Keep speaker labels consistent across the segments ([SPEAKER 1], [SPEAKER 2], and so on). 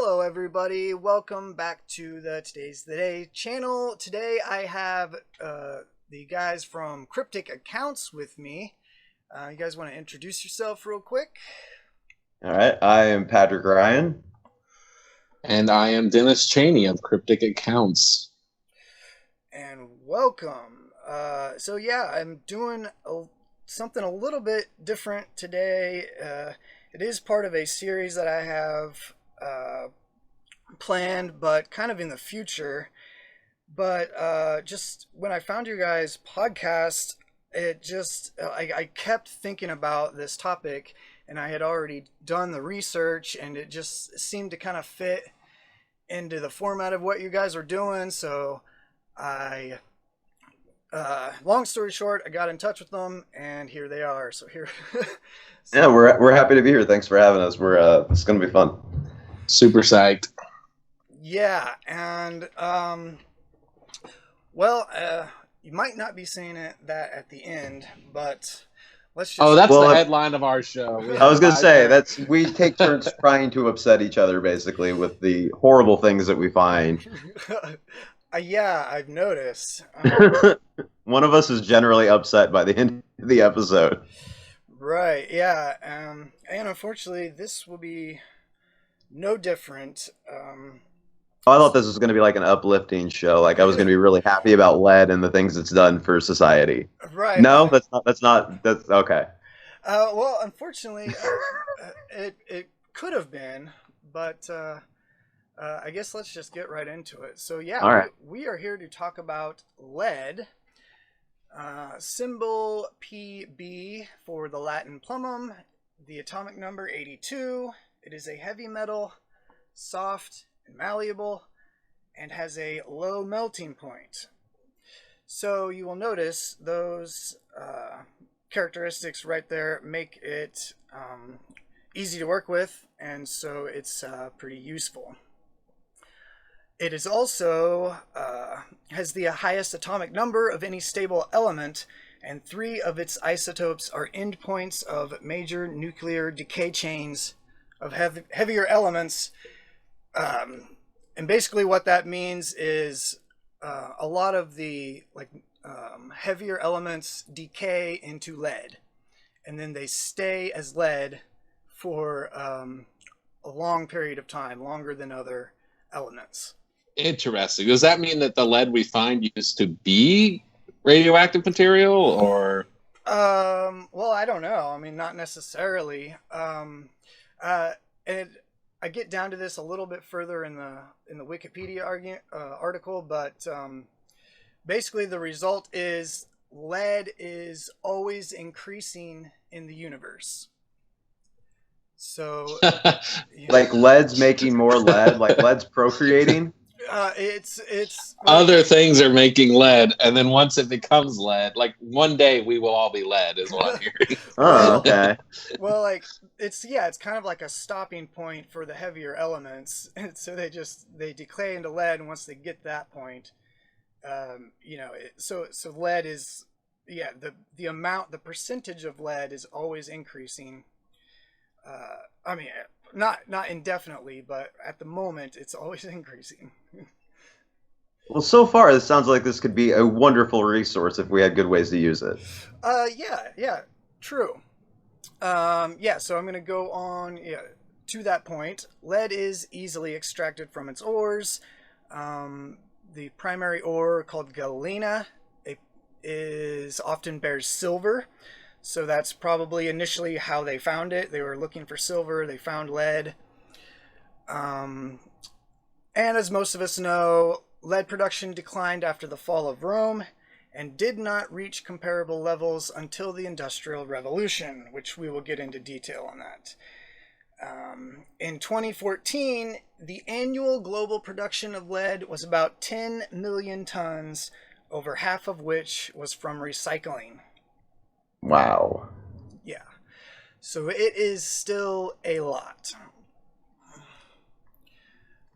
[SPEAKER 1] Hello everybody, welcome back to the Today's the Day channel. Today I have the guys from Cryptic Accounts with me. You guys want to introduce yourself real quick?
[SPEAKER 2] All right, I am Patrick Ryan.
[SPEAKER 3] And I am Dennis Cheney of Cryptic Accounts.
[SPEAKER 1] And welcome. I'm doing something a little bit different today. It is part of a series that I have planned, but kind of in the future. But just when I found your guys' podcast, I kept thinking about this topic, and I had already done the research, and it just seemed to kind of fit into the format of what you guys were doing. So long story short, I got in touch with them, and here they are. So here.
[SPEAKER 2] Yeah, we're happy to be here. Thanks for having us. It's gonna be fun.
[SPEAKER 3] Super psyched.
[SPEAKER 1] Yeah, and you might not be saying that at the end, but let's just.
[SPEAKER 3] Oh, that's the headline of our show.
[SPEAKER 2] I was gonna say we take turns trying to upset each other, basically, with the horrible things that we find.
[SPEAKER 1] Yeah, I've noticed.
[SPEAKER 2] One of us is generally upset by the end of the episode.
[SPEAKER 1] Right. Yeah. And unfortunately, this will be no different.
[SPEAKER 2] I thought this was going to be like an uplifting show. Like I was going to be really happy about lead and the things it's done for society.
[SPEAKER 1] Right.
[SPEAKER 2] No, that's okay.
[SPEAKER 1] Well, unfortunately, it could have been, but I guess let's just get right into it. So yeah,
[SPEAKER 2] all right.
[SPEAKER 1] We are here to talk about lead. Symbol Pb for the Latin plumum, the atomic number 82. It is a heavy metal, soft and malleable, and has a low melting point. So you will notice those characteristics right there make it easy to work with, and so it's pretty useful. It is also has the highest atomic number of any stable element, and 3 of its isotopes are endpoints of major nuclear decay chains of heavier elements. And basically what that means is a lot of the heavier elements decay into lead, and then they stay as lead for a long period of time, longer than other elements.
[SPEAKER 3] Interesting. Does that mean that the lead we find used to be radioactive material, or?
[SPEAKER 1] Well, I don't know. I mean, not necessarily. And I get down to this a little bit further in the Wikipedia article, but basically the result is lead is always increasing in the universe. So,
[SPEAKER 2] like lead's making more lead, like lead's procreating.
[SPEAKER 1] It's
[SPEAKER 3] other things are making lead, and then once it becomes lead, like one day we will all be lead, is what I'm hearing.
[SPEAKER 2] Oh, okay.
[SPEAKER 1] Well, it's kind of like a stopping point for the heavier elements, and so they decay into lead, and once they get that point, so lead is the percentage of lead is always increasing. I mean, not indefinitely, but at the moment it's always increasing.
[SPEAKER 2] Well, so far it sounds like this could be a wonderful resource if we had good ways to use it.
[SPEAKER 1] Yeah, true. So I'm going to go on to that point. Lead is easily extracted from its ores. The primary ore, called galena, often bears silver. So that's probably initially how they found it. They were looking for silver. They found lead. And as most of us know, lead production declined after the fall of Rome and did not reach comparable levels until the Industrial Revolution, which we will get into detail on that. In 2014, the annual global production of lead was about 10 million tons, over half of which was from recycling.
[SPEAKER 2] Wow.
[SPEAKER 1] Yeah. So it is still a lot.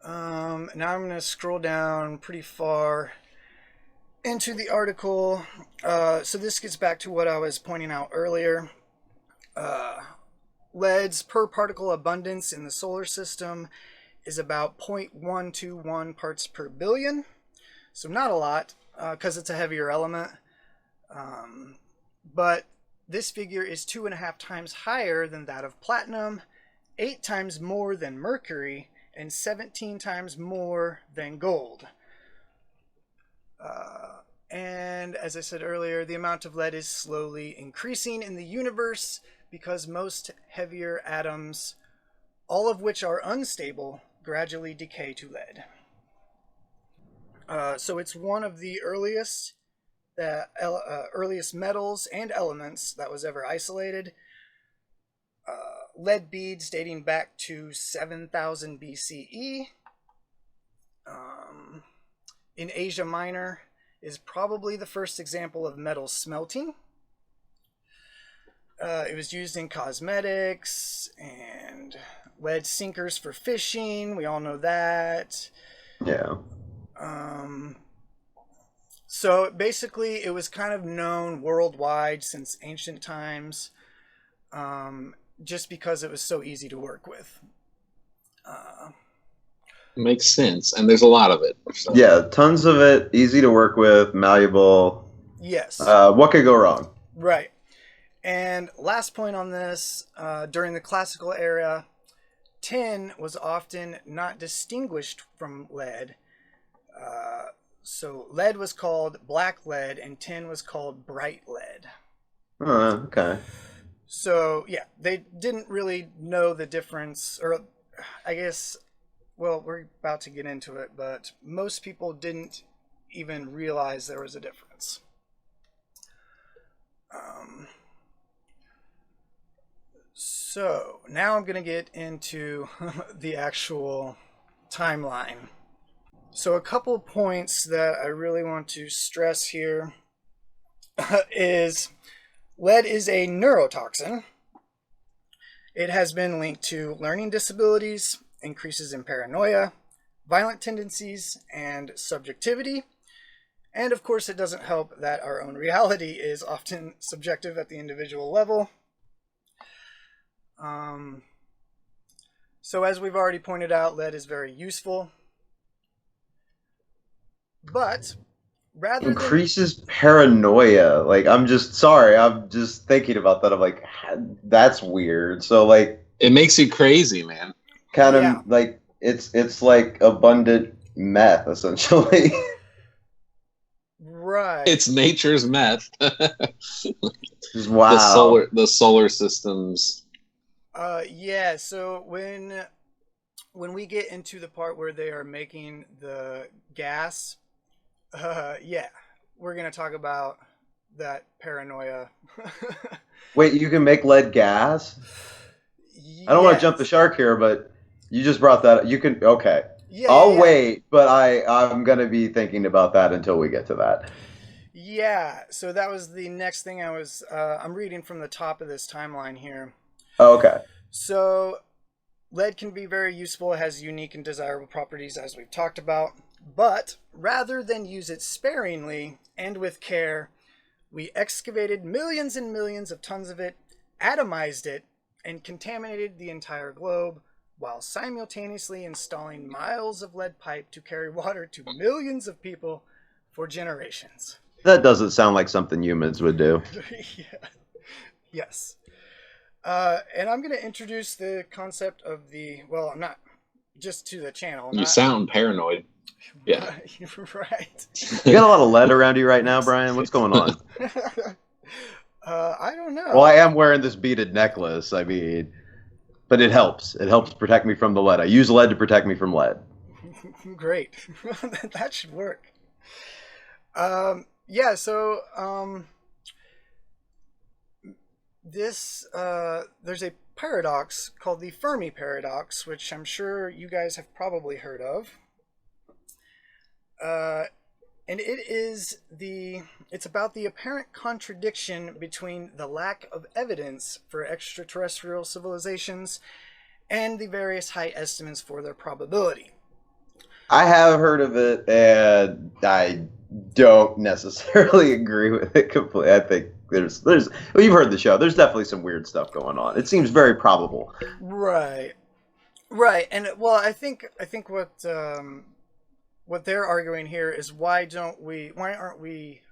[SPEAKER 1] Now I'm going to scroll down pretty far into the article. So this gets back to what I was pointing out earlier. Lead's per particle abundance in the solar system is about 0.121 parts per billion. So not a lot, because it's a heavier element. But this figure is 2.5 times higher than that of platinum, 8 times more than mercury, and 17 times more than gold. And as I said earlier, the amount of lead is slowly increasing in the universe because most heavier atoms, all of which are unstable, gradually decay to lead. So it's one of the earliest metals and elements that was ever isolated. Lead beads dating back to 7000 BCE. In Asia Minor is probably the first example of metal smelting. It was used in cosmetics and lead sinkers for fishing. We all know that.
[SPEAKER 2] Yeah.
[SPEAKER 1] So basically, it was kind of known worldwide since ancient times, just because it was so easy to work with.
[SPEAKER 3] Makes sense, and there's a lot of it. So.
[SPEAKER 2] Yeah, tons of it, easy to work with, malleable.
[SPEAKER 1] Yes.
[SPEAKER 2] What could go wrong?
[SPEAKER 1] Right. And last point on this, during the classical era, tin was often not distinguished from lead. So lead was called black lead and tin was called bright lead.
[SPEAKER 2] Okay.
[SPEAKER 1] So, yeah, they didn't really know the difference, or I guess, well, we're about to get into it, but most people didn't even realize there was a difference. So, now I'm going to get into the actual timeline. So, a couple points that I really want to stress here is lead is a neurotoxin. It has been linked to learning disabilities, increases in paranoia, violent tendencies, and subjectivity. And of course, it doesn't help that our own reality is often subjective at the individual level. So as we've already pointed out, lead is very useful. But rather
[SPEAKER 2] increases paranoia. Like, I'm just thinking about that. I'm like, that's weird. So like,
[SPEAKER 3] it makes you crazy, man.
[SPEAKER 2] Kind of like it's like abundant meth, essentially.
[SPEAKER 1] Right.
[SPEAKER 3] It's nature's meth.
[SPEAKER 2] Wow.
[SPEAKER 3] The solar systems.
[SPEAKER 1] Yeah. So when we get into the part where they are making the gas, yeah, we're gonna talk about that paranoia.
[SPEAKER 2] Wait, you can make lead gas?
[SPEAKER 1] Yes.
[SPEAKER 2] I don't want to jump the shark here, but you just brought that up. You can, okay.
[SPEAKER 1] Yeah,
[SPEAKER 2] I'll
[SPEAKER 1] yeah.
[SPEAKER 2] wait, but I'm gonna be thinking about that until we get to that.
[SPEAKER 1] Yeah. So that was the next thing I'm reading from the top of this timeline here.
[SPEAKER 2] Oh, okay.
[SPEAKER 1] So lead can be very useful. It has unique and desirable properties, as we've talked about. But rather than use it sparingly and with care, we excavated millions and millions of tons of it, atomized it, and contaminated the entire globe while simultaneously installing miles of lead pipe to carry water to millions of people for generations.
[SPEAKER 2] That doesn't sound like something humans would do.
[SPEAKER 1] Yeah. Yes. And I'm going to introduce the concept of I'm not just to the channel.
[SPEAKER 3] You sound paranoid. Yeah.
[SPEAKER 1] Right.
[SPEAKER 2] You got a lot of lead around you right now, Brian? What's going on?
[SPEAKER 1] I don't know.
[SPEAKER 2] Well, I am wearing this beaded necklace. I mean, but it helps. It helps protect me from the lead. I use lead to protect me from lead.
[SPEAKER 1] Great. That should work. Yeah, so there's a paradox called the Fermi Paradox, which I'm sure you guys have probably heard of. And it's about the apparent contradiction between the lack of evidence for extraterrestrial civilizations and the various high estimates for their probability.
[SPEAKER 2] I have heard of it, and I don't necessarily agree with it completely. I think there's well, you've heard the show. There's definitely some weird stuff going on. It seems very probable.
[SPEAKER 1] Right. Right, and well, I think what they're arguing here is why aren't we,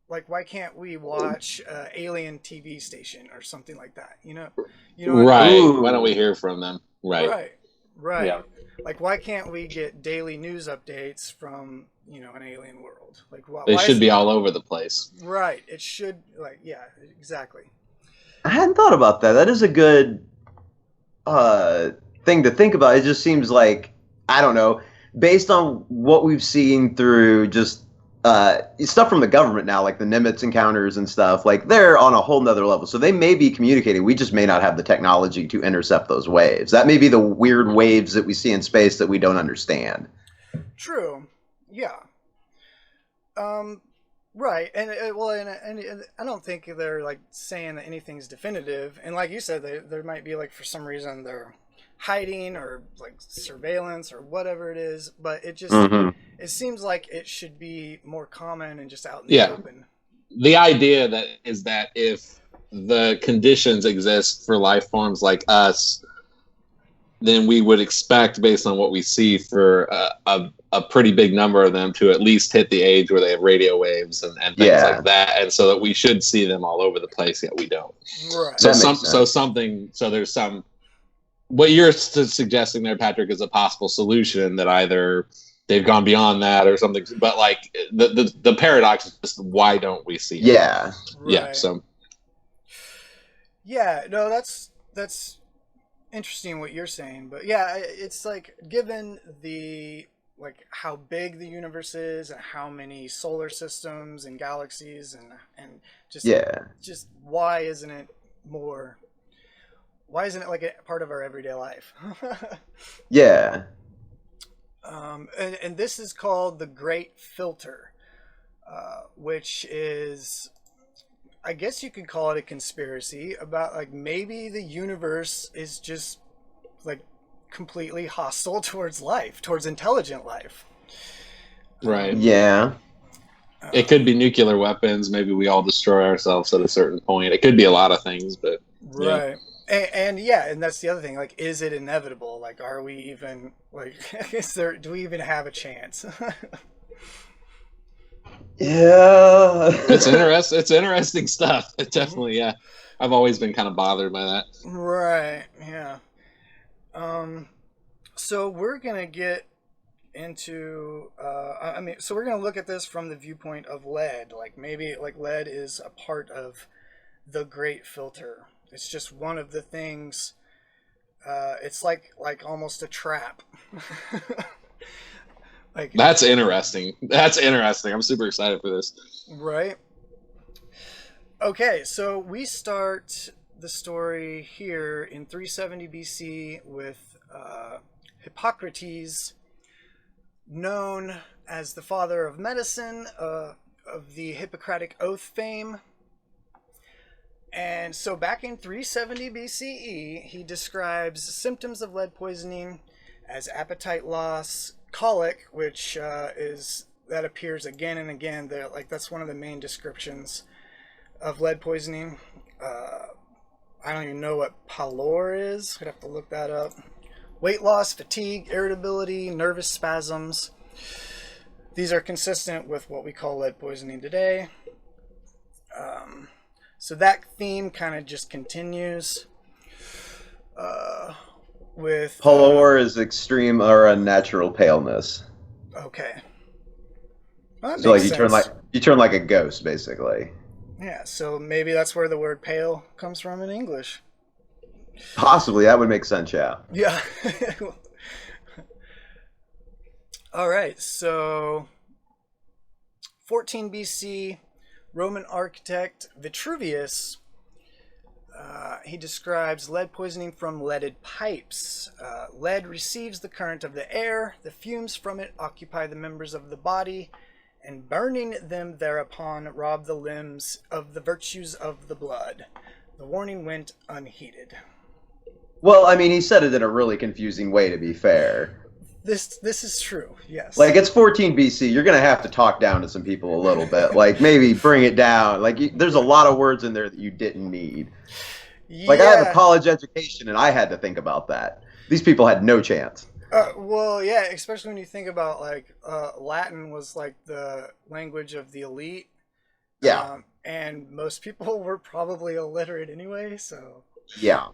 [SPEAKER 1] like, why can't we watch Alien TV station or something like that? You know what
[SPEAKER 3] Right.
[SPEAKER 1] I mean?
[SPEAKER 3] Why don't we hear from them? Right.
[SPEAKER 1] Right.
[SPEAKER 3] Yeah.
[SPEAKER 1] Like, why can't we get daily news updates from, an alien world? Like,
[SPEAKER 3] They
[SPEAKER 1] why
[SPEAKER 3] should be all over the place.
[SPEAKER 1] Right. It should, like, yeah, exactly.
[SPEAKER 2] I hadn't thought about that. That is a good thing to think about. It just seems like, I don't know, based on what we've seen through just stuff from the government now, like the Nimitz encounters and stuff, like they're on a whole nother level. So they may be communicating. We just may not have the technology to intercept those waves. That may be the weird waves that we see in space that we don't understand.
[SPEAKER 1] True. Yeah. Right. And I don't think they're like saying that anything's definitive. And like you said, there might be, like, for some reason they're hiding or like surveillance or whatever it is, but it just it seems like it should be more common and just out in the open.
[SPEAKER 3] The idea is that if the conditions exist for life forms like us, then we would expect, based on what we see, for a pretty big number of them to at least hit the age where they have radio waves and things like that, and so that we should see them all over the place, yet we don't.
[SPEAKER 1] Right.
[SPEAKER 3] So there's some. What you're suggesting there, Patrick, is a possible solution that either they've gone beyond that or something. But like the paradox is just, why don't we see it?
[SPEAKER 2] Yeah.
[SPEAKER 1] Right.
[SPEAKER 3] Yeah. So.
[SPEAKER 1] Yeah. No, that's interesting what you're saying, but yeah, it's like, given the, like, how big the universe is and how many solar systems and galaxies and just why isn't it like a part of our everyday life?
[SPEAKER 2] Yeah.
[SPEAKER 1] And this is called the Great Filter, which is, I guess you could call it a conspiracy about, like, maybe the universe is just, like, completely hostile towards life, towards intelligent life.
[SPEAKER 3] Right.
[SPEAKER 2] Yeah.
[SPEAKER 3] It could be nuclear weapons. Maybe we all destroy ourselves at a certain point. It could be a lot of things, but
[SPEAKER 1] right. And that's the other thing. Like, is it inevitable? Like, are we even, like, do we even have a chance?
[SPEAKER 2] Yeah.
[SPEAKER 3] It's interesting stuff. It definitely, yeah. I've always been kind of bothered by that.
[SPEAKER 1] Right. Yeah. So we're gonna get into so we're gonna look at this from the viewpoint of lead. Like, maybe, like, lead is a part of the Great Filter. It's just one of the things. It's like almost a trap. Like,
[SPEAKER 3] that's interesting. I'm super excited for this.
[SPEAKER 1] Right. Okay, so we start the story here in 370 BC with Hippocrates, known as the father of medicine, of the Hippocratic Oath fame. And so back in 370 BCE, he describes symptoms of lead poisoning as appetite loss, colic, which that appears again and again. That's one of the main descriptions of lead poisoning. I don't even know what pallor is. I'd have to look that up. Weight loss, fatigue, irritability, nervous spasms. These are consistent with what we call lead poisoning today. So that theme kind of just continues with...
[SPEAKER 2] Pallor is extreme or unnatural paleness.
[SPEAKER 1] Okay. Well,
[SPEAKER 2] so, like, you turn like a ghost, basically.
[SPEAKER 1] Yeah, so maybe that's where the word pale comes from in English.
[SPEAKER 2] Possibly, that would make sense, yeah.
[SPEAKER 1] Yeah. All right, so 14 BC, Roman architect Vitruvius, he describes lead poisoning from leaded pipes. Lead receives the current of the air. The fumes from it occupy the members of the body, and burning them thereupon rob the limbs of the virtues of the blood. The warning went unheeded.
[SPEAKER 2] Well, I mean, he said it in a really confusing way, to be fair.
[SPEAKER 1] This is true, yes.
[SPEAKER 2] Like, it's 14 BC. You're going to have to talk down to some people a little bit. Like, maybe bring it down. Like, there's a lot of words in there that you didn't need.
[SPEAKER 1] Yeah.
[SPEAKER 2] Like, I have a college education, and I had to think about that. These people had no chance.
[SPEAKER 1] Well, yeah, especially when you think about like Latin was like the language of the elite.
[SPEAKER 2] Yeah.
[SPEAKER 1] And most people were probably illiterate anyway, so
[SPEAKER 2] Yeah.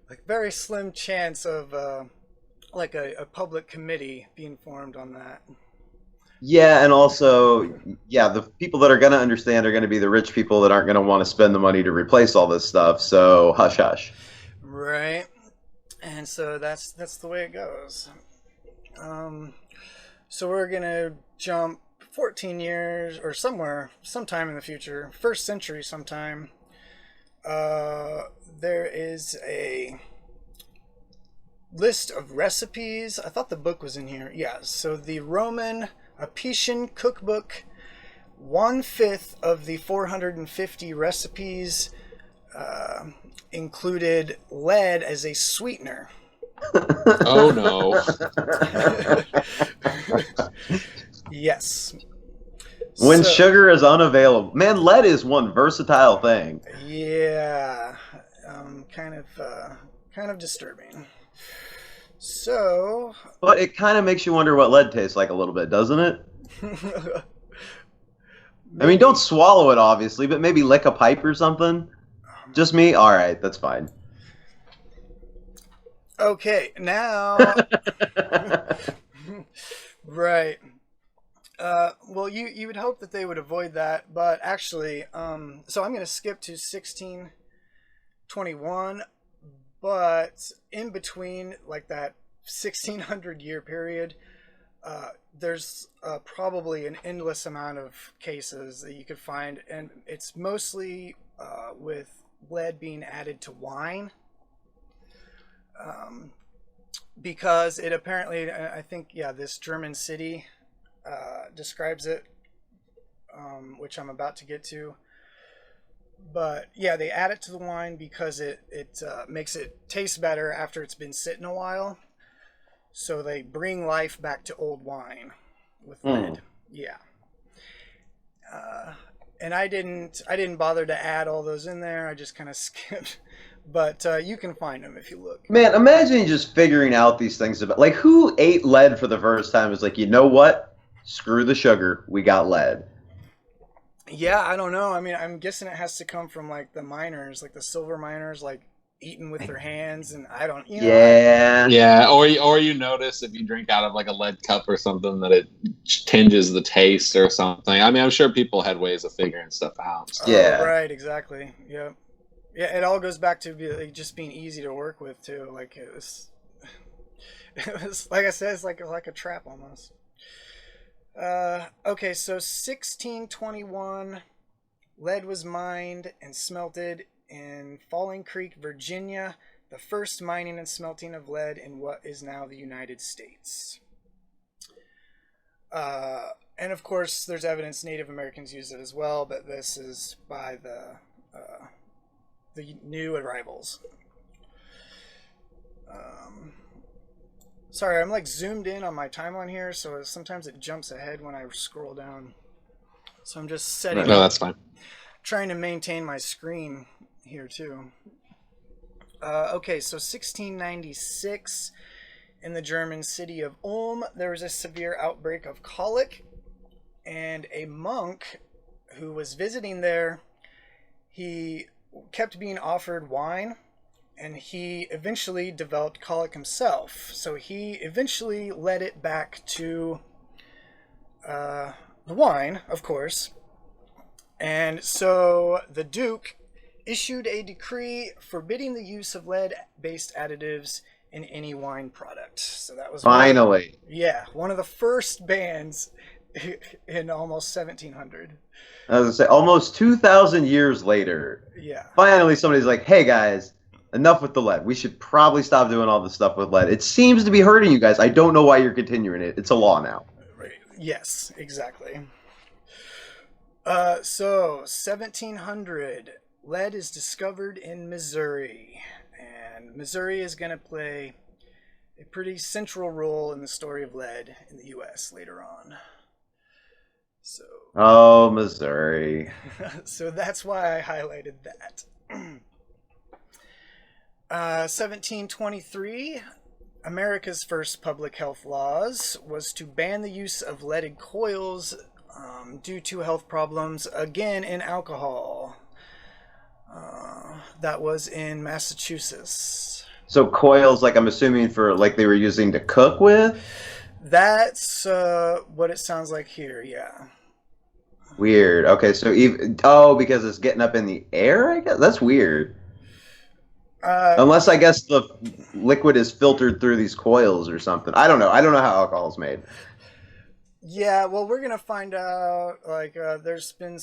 [SPEAKER 1] like very slim chance of like a public committee being formed on that.
[SPEAKER 2] Yeah, and also, yeah, the people that are going to understand are going to be the rich people that aren't going to want to spend the money to replace all this stuff. So hush hush.
[SPEAKER 1] Right. And so that's the way it goes. So we're gonna jump 14 years or sometime in the future, first century sometime. There is a list of recipes. I thought the book was in here. Yeah. So the Roman Apician cookbook, 1/5 of the 450 recipes included lead as a sweetener.
[SPEAKER 3] Oh no.
[SPEAKER 1] Yes.
[SPEAKER 2] When
[SPEAKER 1] So-
[SPEAKER 2] sugar is unavailable. Man, lead is one versatile thing.
[SPEAKER 1] Yeah, kind of disturbing. So,
[SPEAKER 2] But it kind of makes you wonder what lead tastes like a little bit, doesn't it? I mean, don't swallow it, obviously, but maybe lick a pipe or something. Just me? All right, that's fine.
[SPEAKER 1] Okay, now, right. Well, you would hope that they would avoid that, but actually, so I'm going to skip to 1621, but in between, like that 1600 year period, there's probably an endless amount of cases that you could find, and it's mostly with lead being added to wine. Because it apparently, I think, yeah, this German city describes it, which I'm about to get to. But yeah, they add it to the wine because it makes it taste better after it's been sitting a while. So they bring life back to old wine with lead. Yeah. And I didn't bother to add all those in there. I just kind of skipped. But you can find them if you look.
[SPEAKER 2] Man, imagine just figuring out these things about, like, who ate lead for the first time is like, you know what? Screw the sugar. We got lead.
[SPEAKER 1] Yeah, I don't know. I mean, I'm guessing it has to come from like the miners, like the silver miners, like eating with their hands, and I don't.
[SPEAKER 2] Yeah.
[SPEAKER 3] Yeah, or you notice if you drink out of like a lead cup or something that it tinges the taste or something. I mean, I'm sure people had ways of figuring stuff out. So.
[SPEAKER 2] Yeah.
[SPEAKER 1] Oh, right, exactly. Yep. Yeah, it all goes back to just being easy to work with too. Like it was like I said, it's like a trap almost. Okay, so 1621, lead was mined and smelted in Falling Creek, Virginia, the first mining and smelting of lead in what is now the United States. And of course, there's evidence Native Americans used it as well, but this is by the new arrivals. Sorry, I'm like zoomed in on my timeline here, so sometimes it jumps ahead when I scroll down. So I'm just setting.
[SPEAKER 3] No, that's fine.
[SPEAKER 1] Trying to maintain my screen here too. Okay, so 1696, in the German city of Ulm, there was a severe outbreak of colic, and a monk who was visiting there, he kept being offered wine, and he eventually developed colic himself. So he eventually led it back to the wine, of course. And so the Duke issued a decree forbidding the use of lead-based additives in any wine product. So that was
[SPEAKER 2] Finally.
[SPEAKER 1] one of the first bans in almost 1700.
[SPEAKER 2] I was gonna say, almost 2,000 years later,
[SPEAKER 1] Yeah.
[SPEAKER 2] finally somebody's like, hey guys, enough with the lead. We should probably stop doing all this stuff with lead. It seems to be hurting you guys. I don't know why you're continuing it. It's a law now.
[SPEAKER 1] Right. Yes, exactly. So 1700, lead is discovered in Missouri, and Missouri is going to play a pretty central role in the story of lead in the U.S. later on. So.
[SPEAKER 2] Oh, Missouri.
[SPEAKER 1] So that's why I highlighted that. 1723, America's first public health laws was to ban the use of leaded coils due to health problems, again in alcohol. That was in Massachusetts.
[SPEAKER 2] So coils, like I'm assuming for like they were using to cook with?
[SPEAKER 1] That's what it sounds like here, yeah.
[SPEAKER 2] Weird. Okay, so because it's getting up in the air, I guess? That's weird. Unless I guess the liquid is filtered through these coils or something. I don't know. I don't know how alcohol is made.
[SPEAKER 1] Yeah, well, we're gonna find out. Like, there's been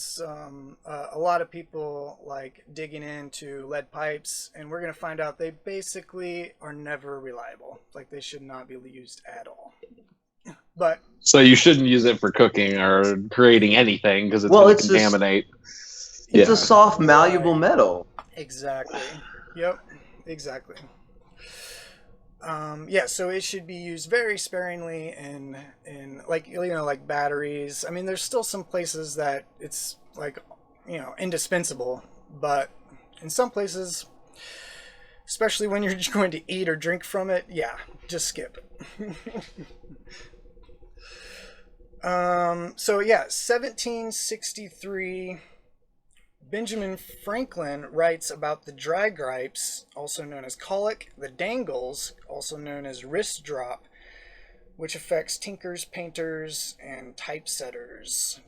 [SPEAKER 1] a lot of people like digging into lead pipes, and we're gonna find out they basically are never reliable. Like, they should not be used at all. But
[SPEAKER 3] so you shouldn't use it for cooking or creating anything because it's going to contaminate.
[SPEAKER 2] It's a soft, malleable metal.
[SPEAKER 1] Exactly. Yep. Exactly. Yeah, so it should be used very sparingly in like, you know, like batteries. I mean, there's still some places that it's like, you know, indispensable, but in some places, especially when you're just going to eat or drink from it, yeah, just skip it. So yeah, 1763, Benjamin Franklin writes about the dry gripes, also known as colic, the dangles, also known as wrist drop, which affects tinkers, painters, and typesetters.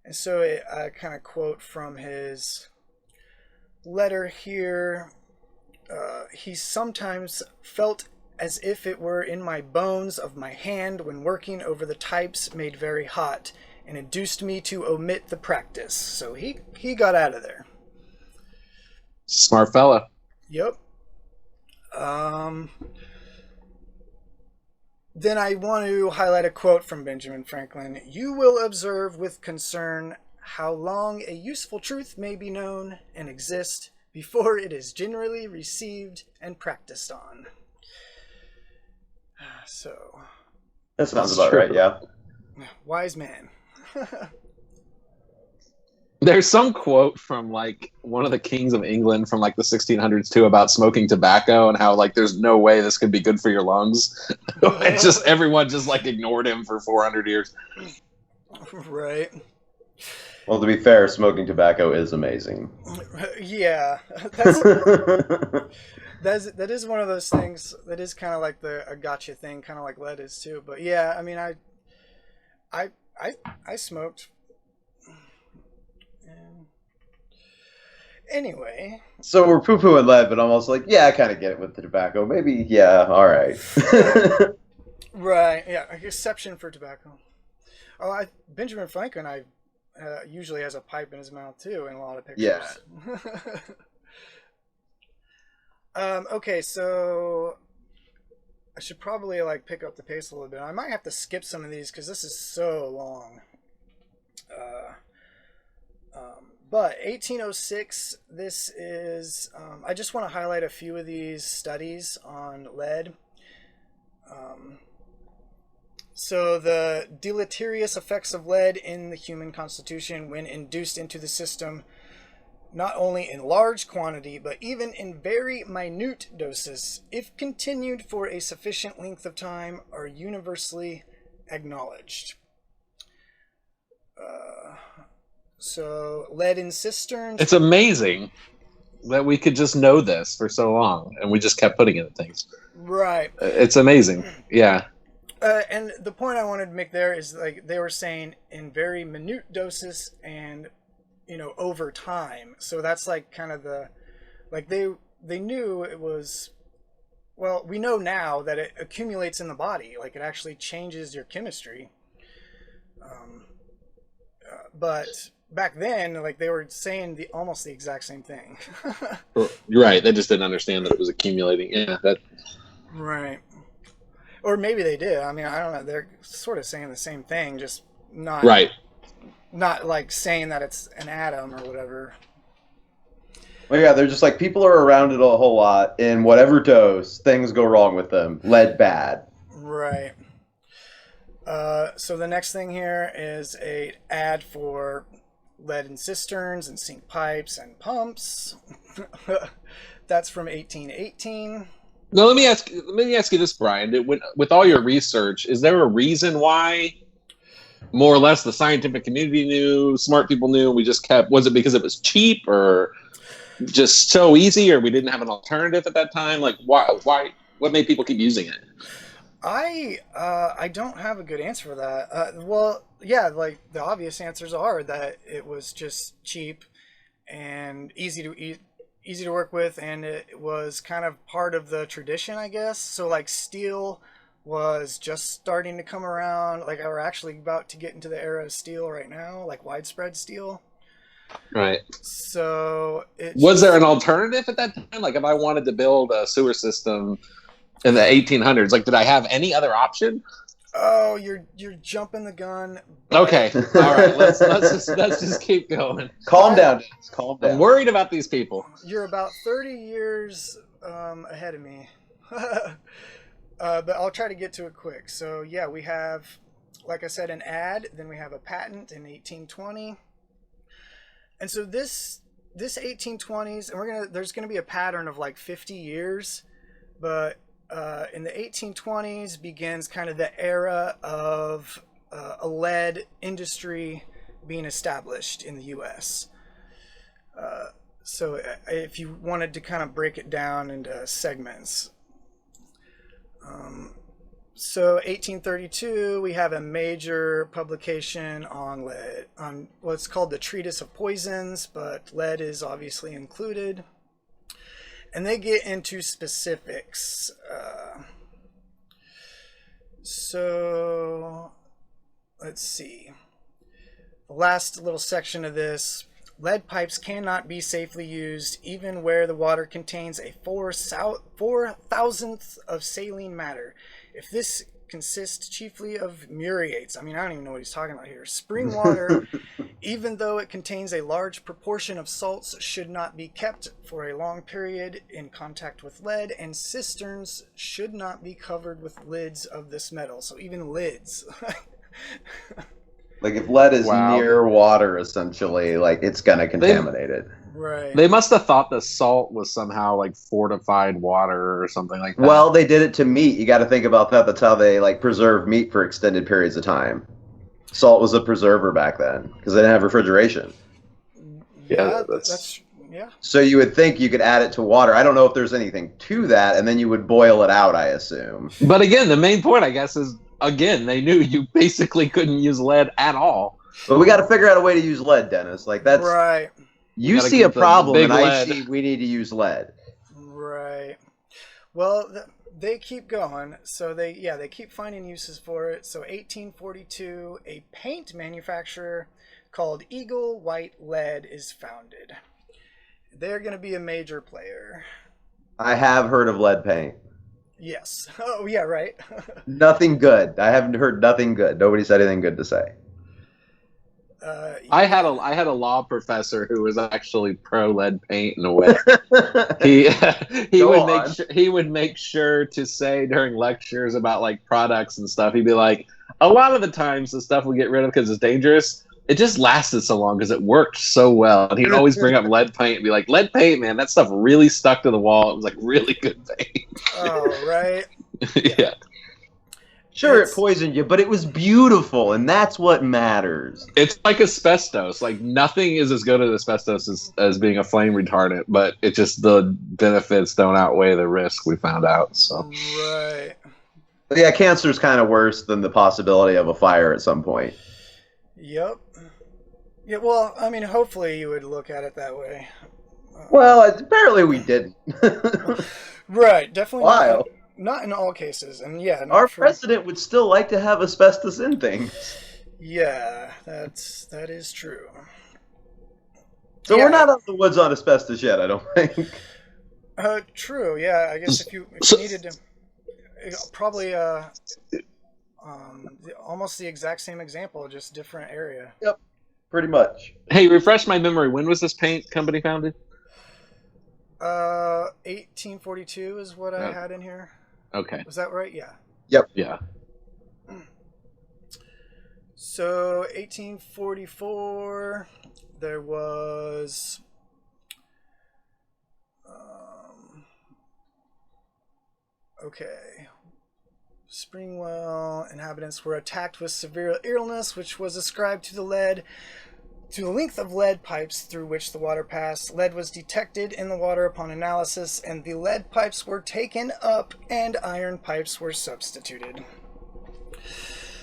[SPEAKER 1] And so I kind of quote from his letter here. He sometimes felt as if it were in my bones of my hand when working over the types made very hot, and induced me to omit the practice. So he got out of there.
[SPEAKER 3] Smart fella.
[SPEAKER 1] Yep. Then I want to highlight a quote from Benjamin Franklin. You will observe with concern how long a useful truth may be known and exist before it is generally received and practiced on. So
[SPEAKER 2] that sounds about right, yeah.
[SPEAKER 1] Wise man.
[SPEAKER 3] There's some quote from like one of the kings of England from like the 1600s too about smoking tobacco and how like there's no way this could be good for your lungs. And just everyone just like ignored him for 400 years.
[SPEAKER 1] Right.
[SPEAKER 2] Well, to be fair, smoking tobacco is amazing.
[SPEAKER 1] Yeah. That is one of those things that is kind of like a gotcha thing, kind of like lead is too. But yeah, I mean, I smoked. Anyway.
[SPEAKER 2] So we're poo-pooing lead, but I'm also like, yeah, I kind of get it with the tobacco. Maybe, yeah, all right.
[SPEAKER 1] Right, yeah, exception for tobacco. Oh, Benjamin Franklin, usually has a pipe in his mouth too in a lot of pictures.
[SPEAKER 2] Yeah.
[SPEAKER 1] Okay, so I should probably like pick up the pace a little bit. I might have to skip some of these because this is so long. But 1806, this is, I just want to highlight a few of these studies on lead. So the deleterious effects of lead in the human constitution when induced into the system, not only in large quantity, but even in very minute doses, if continued for a sufficient length of time, are universally acknowledged. So lead in cisterns.
[SPEAKER 3] It's amazing that we could just know this for so long, and we just kept putting it in things.
[SPEAKER 1] Right.
[SPEAKER 3] It's amazing. Yeah.
[SPEAKER 1] And the point I wanted to make there is like they were saying in very minute doses and, you know, over time. So that's like kind of like they knew it was, well, we know now that it accumulates in the body. Like it actually changes your chemistry. But back then, like they were saying almost the exact same thing.
[SPEAKER 3] You're right. They just didn't understand that it was accumulating. Yeah.
[SPEAKER 1] Right. Or maybe they did. I mean, I don't know. They're sort of saying the same thing, just not
[SPEAKER 3] right.
[SPEAKER 1] Not like saying that it's an atom or whatever.
[SPEAKER 2] Well, yeah, they're just like people are around it a whole lot. In whatever dose, things go wrong with them. Lead bad.
[SPEAKER 1] Right. So the next thing here is a ad for lead in cisterns and sink pipes and pumps. That's from 1818.
[SPEAKER 3] Now let me ask you this, Brian. With all your research, is there a reason why, more or less, the scientific community knew, smart people knew, we just kept? Was it because it was cheap, or just so easy, or we didn't have an alternative at that time? Like, why? What made people keep using it?
[SPEAKER 1] I don't have a good answer for that. Well, yeah, like the obvious answers are that it was just cheap and easy to work with, and it was kind of part of the tradition, I guess. So like steel was just starting to come around. Like we're actually about to get into the era of steel right now, like widespread steel.
[SPEAKER 3] Right.
[SPEAKER 1] So
[SPEAKER 3] was there an alternative at that time? Like if I wanted to build a sewer system in the 1800s, like did I have any other option?
[SPEAKER 1] Oh, you're jumping the gun.
[SPEAKER 3] Okay, all right. Let's just keep going.
[SPEAKER 2] Calm down, Dennis. Calm down.
[SPEAKER 3] I'm worried about these people.
[SPEAKER 1] You're about 30 years ahead of me, but I'll try to get to it quick. So yeah, we have, like I said, an ad. Then we have a patent in 1820, and so this 1820s, and there's gonna be a pattern of like 50 years, but. In the 1820s begins kind of the era of a lead industry being established in the U.S. So if you wanted to kind of break it down into segments. So 1832, we have a major publication on lead, on what's called the Treatise of Poisons, but lead is obviously included. And they get into specifics. So let's see. The last little section of this: lead pipes cannot be safely used even where the water contains a 4,000th of saline matter. If this consists chiefly of muriates. I mean, I don't even know what he's talking about here. Spring water, even though it contains a large proportion of salts, should not be kept for a long period in contact with lead, and cisterns should not be covered with lids of this metal. So even lids.
[SPEAKER 2] Like if lead is near water, essentially, like it's gonna contaminate it.
[SPEAKER 1] Right.
[SPEAKER 3] They must have thought the salt was somehow like fortified water or something like that.
[SPEAKER 2] Well, they did it to meat. You got to think about that. That's how they like preserved meat for extended periods of time. Salt was a preserver back then because they didn't have refrigeration.
[SPEAKER 1] Yeah, that's yeah.
[SPEAKER 2] So you would think you could add it to water. I don't know if there's anything to that, and then you would boil it out, I assume.
[SPEAKER 3] But again, the main point, I guess, is again they knew you basically couldn't use lead at all.
[SPEAKER 2] But we got to figure out a way to use lead, Dennis. Like that's
[SPEAKER 1] right.
[SPEAKER 2] You see a problem, and I see we need to use lead.
[SPEAKER 1] Right. Well, they keep going. So they keep finding uses for it. So 1842, a paint manufacturer called Eagle White Lead is founded. They're going to be a major player.
[SPEAKER 2] I have heard of lead paint.
[SPEAKER 1] Yes. Oh, yeah, right.
[SPEAKER 2] Nothing good. I haven't heard nothing good. Nobody said anything good to say.
[SPEAKER 3] I had a law professor who was actually pro lead paint in a way. He would make sure to say during lectures about like products and stuff. He'd be like, a lot of the times the stuff we get rid of because it's dangerous, it just lasted so long because it worked so well. And he'd always bring up lead paint and be like, lead paint, man, that stuff really stuck to the wall. It was like really good paint.
[SPEAKER 1] Oh, right.
[SPEAKER 3] Yeah.
[SPEAKER 2] Sure, it poisoned you, but it was beautiful, and that's what matters.
[SPEAKER 3] It's like asbestos. Like nothing is as good as asbestos as being a flame retardant, but it just the benefits don't outweigh the risk. We found out. So
[SPEAKER 1] right.
[SPEAKER 2] Yeah, cancer's kind of worse than the possibility of a fire at some point.
[SPEAKER 1] Yep. Yeah. Well, I mean, hopefully you would look at it that way.
[SPEAKER 2] Well, apparently we didn't.
[SPEAKER 1] Right. Definitely.
[SPEAKER 2] Wow.
[SPEAKER 1] Not in all cases, and yeah.
[SPEAKER 2] Our president would still like to have asbestos in things.
[SPEAKER 1] Yeah, that is true.
[SPEAKER 2] So we're not out of the woods on asbestos yet, I don't think.
[SPEAKER 1] True. Yeah, I guess if you needed to, probably almost the exact same example, just different area.
[SPEAKER 2] Yep, pretty much.
[SPEAKER 3] Hey, refresh my memory. When was this paint company founded?
[SPEAKER 1] 1842 is what I had in here.
[SPEAKER 3] Okay.
[SPEAKER 1] Was that right? Yeah.
[SPEAKER 2] Yep.
[SPEAKER 3] Yeah.
[SPEAKER 1] So 1844, there was okay. Springwell inhabitants were attacked with severe illness, which was ascribed to the length of lead pipes through which the water passed. Lead was detected in the water upon analysis, and the lead pipes were taken up, and iron pipes were substituted.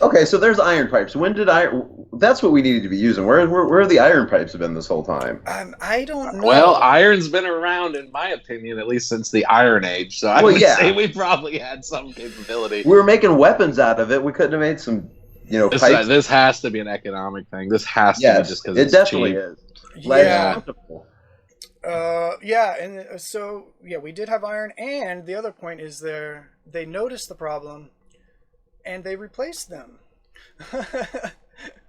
[SPEAKER 2] Okay, so there's iron pipes. When did iron? That's what we needed to be using. Where have the iron pipes been this whole time?
[SPEAKER 1] I don't know.
[SPEAKER 3] Well, iron's been around, in my opinion, at least since the Iron Age. So I would say we probably had some capability.
[SPEAKER 2] We were making weapons out of it. We couldn't have made some, pipes.
[SPEAKER 3] This has to be an economic thing. This has to be just because
[SPEAKER 2] it definitely is.
[SPEAKER 1] Yeah. And so we did have iron, and the other point is they noticed the problem, and they replaced them.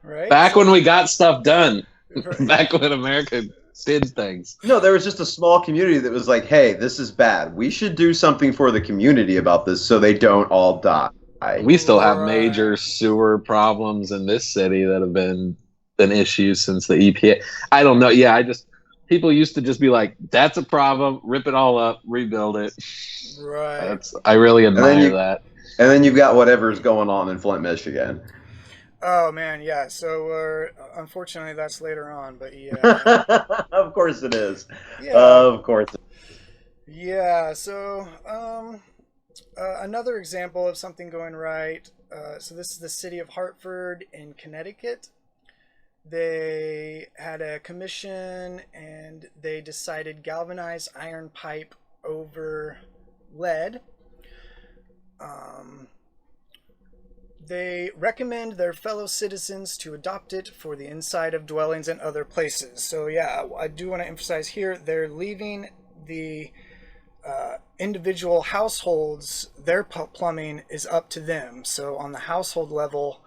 [SPEAKER 1] Right?
[SPEAKER 3] Back when we got stuff done. Right. Back when America did things.
[SPEAKER 2] No, there was just a small community that was like, hey, this is bad. We should do something for the community about this so they don't all die.
[SPEAKER 3] We still have major sewer problems in this city that have been issues since the EPA. I don't know. Yeah, people used to just be like, that's a problem, rip it all up, rebuild it.
[SPEAKER 1] Right.
[SPEAKER 3] I really admire that.
[SPEAKER 2] And then you've got whatever's going on in Flint, Michigan.
[SPEAKER 1] Oh man, yeah. So unfortunately, that's later on, but yeah.
[SPEAKER 2] Of course it is.
[SPEAKER 1] Yeah.
[SPEAKER 2] Of course.
[SPEAKER 1] Yeah. So another example of something going right. So this is the city of Hartford in Connecticut. They had a commission, and they decided galvanized iron pipe over lead. They recommend their fellow citizens to adopt it for the inside of dwellings and other places. So yeah, I do want to emphasize here, they're leaving the individual households, their plumbing is up to them. So on the household level,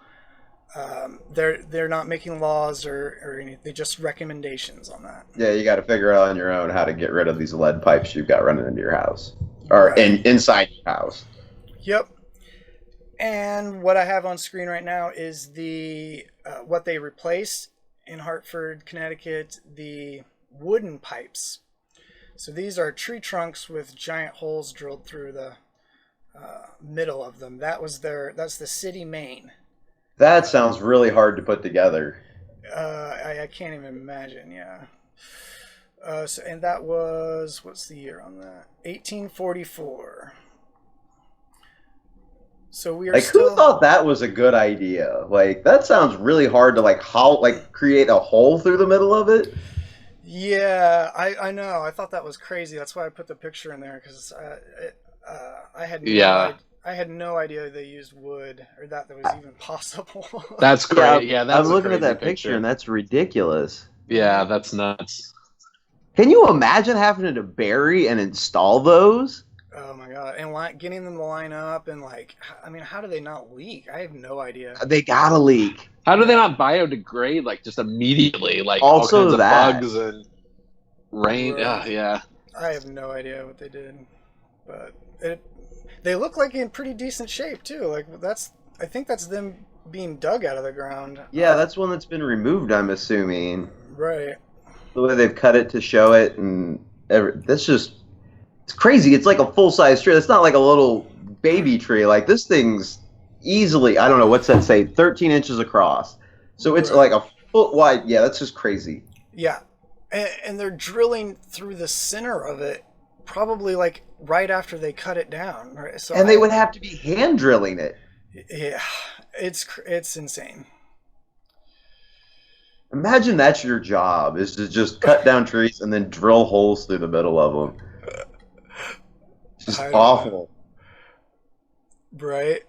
[SPEAKER 1] they're not making laws or anything, just recommendations on that.
[SPEAKER 2] Yeah, you got to figure out on your own how to get rid of these lead pipes you've got running into your house or inside your house.
[SPEAKER 1] Yep. And what I have on screen right now is what they replaced in Hartford, Connecticut, the wooden pipes. So these are tree trunks with giant holes drilled through the middle of them. That's the city main.
[SPEAKER 2] That sounds really hard to put together.
[SPEAKER 1] I can't even imagine. Yeah. And that was, what's the year on that? 1844. So we are
[SPEAKER 2] who thought that was a good idea? That sounds really hard to create a hole through the middle of it.
[SPEAKER 1] Yeah, I know. I thought that was crazy. That's why I put the picture in there, because I had no idea they used wood, or that was even possible.
[SPEAKER 3] That's great. Yeah,
[SPEAKER 2] I was looking at that picture, and that's ridiculous.
[SPEAKER 3] Yeah, that's nuts.
[SPEAKER 2] Can you imagine having to bury and install those?
[SPEAKER 1] Oh my god! And getting them to line up, and how do they not leak? I have no idea.
[SPEAKER 2] They gotta leak.
[SPEAKER 3] How do they not biodegrade just immediately?
[SPEAKER 2] Also
[SPEAKER 3] all kinds
[SPEAKER 2] that.
[SPEAKER 3] of bugs and rain.
[SPEAKER 1] Right.
[SPEAKER 3] Yeah.
[SPEAKER 1] I have no idea what they did, but they look like in pretty decent shape too. I think that's them being dug out of the ground.
[SPEAKER 2] Yeah, that's one that's been removed, I'm assuming.
[SPEAKER 1] Right.
[SPEAKER 2] The way they've cut it to show it, and it's crazy. It's like a full-size tree. It's not like a little baby tree. This thing's easily, I don't know, what's that say, 13 inches across. So it's like a foot wide. Yeah, that's just crazy.
[SPEAKER 1] Yeah. And they're drilling through the center of it, probably right after they cut it down. Right? So
[SPEAKER 2] they would have to be hand drilling it.
[SPEAKER 1] Yeah, it's insane.
[SPEAKER 2] Imagine that's your job, is to just cut down trees and then drill holes through the middle of them. It's just awful.
[SPEAKER 1] Right?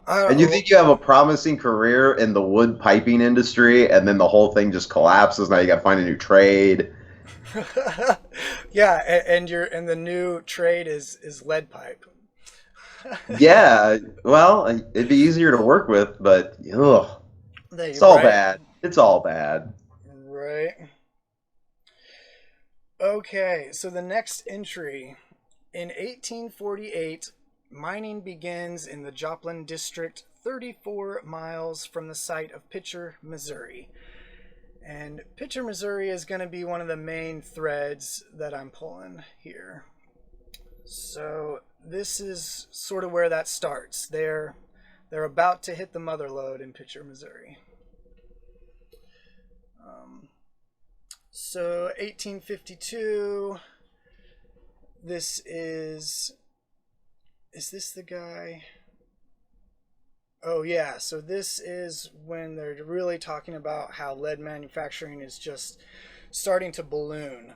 [SPEAKER 2] And you think you have a promising career in the wood piping industry, and then the whole thing just collapses. Now you got to find a new trade.
[SPEAKER 1] Yeah, and the new trade is lead pipe.
[SPEAKER 2] Yeah, well, it'd be easier to work with, but it's all bad. It's all bad.
[SPEAKER 1] Right. Okay, so the next entry. In 1848, mining begins in the Joplin district, 34 miles from the site of Picher, Missouri. And Picher, Missouri is going to be one of the main threads that I'm pulling here. So this is sort of where that starts. They're about to hit the mother lode in Picher, Missouri. So 1852, this is this the guy? Oh yeah, so this is when they're really talking about how lead manufacturing is just starting to balloon.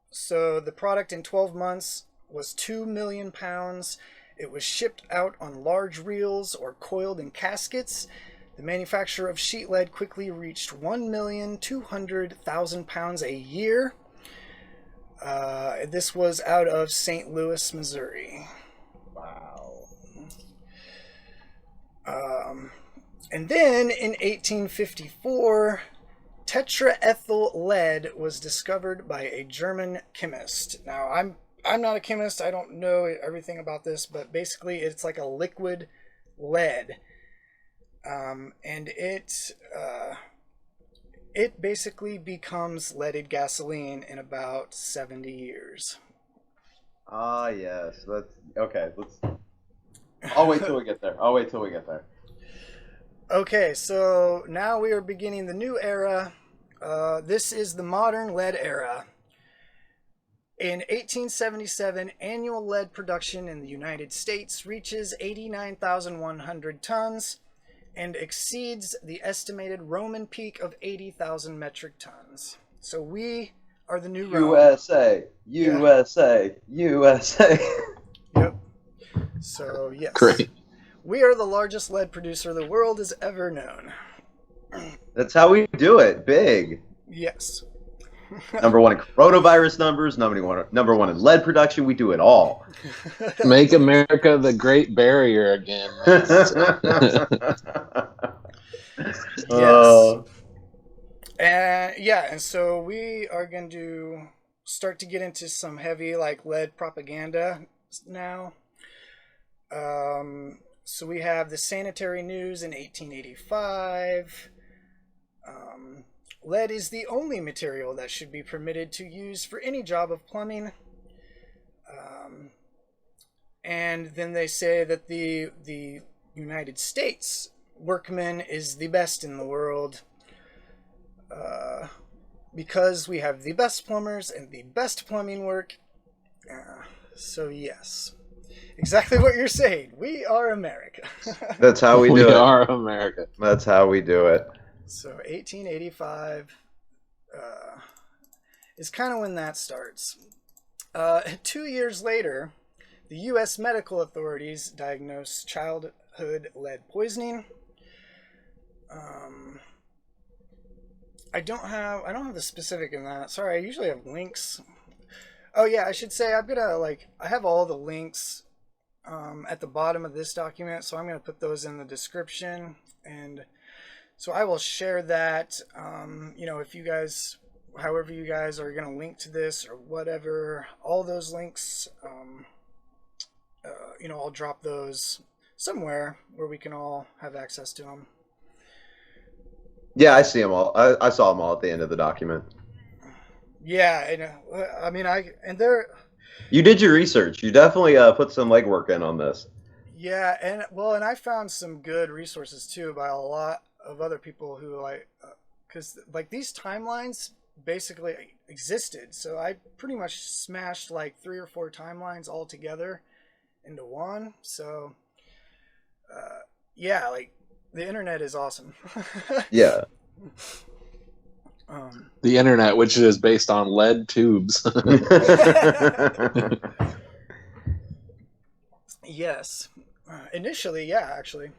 [SPEAKER 1] So the product in 12 months was 2 million pounds. It was shipped out on large reels or coiled in caskets. The manufacture of sheet lead quickly reached 1,200,000 pounds a year. This was out of St. Louis, Missouri.
[SPEAKER 2] Wow.
[SPEAKER 1] And then in 1854, tetraethyl lead was discovered by a German chemist. Now, I'm not a chemist. I don't know everything about this, but basically it's like a liquid lead. And it basically becomes leaded gasoline in about 70 years.
[SPEAKER 2] Ah, yes. That's okay. I'll wait till we get there.
[SPEAKER 1] Okay, so now we are beginning the new era. This is the modern lead era. In 1877, annual lead production in the United States reaches 89,100 tons and exceeds the estimated Roman peak of 80,000 metric tons. So we are the new Rome.
[SPEAKER 2] USA.
[SPEAKER 1] Yep. So, yes.
[SPEAKER 3] Great.
[SPEAKER 1] We are the largest lead producer the world has ever known.
[SPEAKER 2] That's how we do it. Big.
[SPEAKER 1] Yes.
[SPEAKER 2] Number one in coronavirus numbers, number one in lead production. We do it all.
[SPEAKER 3] Make America the Great Barrier again.
[SPEAKER 1] Yes. And so we are going to start to get into some heavy like lead propaganda now. So we have the Sanitary News in 1885. Lead is the only material that should be permitted to use for any job of plumbing. And then they say that the United States workman is the best in the world because we have the best plumbers and the best plumbing work. So yes, exactly what you're saying. We are America.
[SPEAKER 2] That's how we do it.
[SPEAKER 3] We are America.
[SPEAKER 2] That's how we do it.
[SPEAKER 1] So 1885 is kind of when that starts. 2 years later, the U.S. medical authorities diagnosed childhood lead poisoning. I don't have the specific in that. Sorry, I usually have links. Oh yeah, I should say I have all the links at the bottom of this document, so I'm gonna put those in the description, and so I will share that. If you guys, however you guys are gonna link to this or whatever, all those links, I'll drop those somewhere where we can all have access to them.
[SPEAKER 2] Yeah, I see them all. I saw them all at the end of the document.
[SPEAKER 1] Yeah,
[SPEAKER 2] You did your research. You definitely put some legwork in on this.
[SPEAKER 1] Yeah, and I found some good resources too by a lot of other people who because these timelines basically existed. So I pretty much smashed 3 or 4 timelines all together into one. So the internet is awesome.
[SPEAKER 2] Yeah.
[SPEAKER 3] The internet, which is based on lead tubes.
[SPEAKER 1] Yes. Initially, yeah, actually.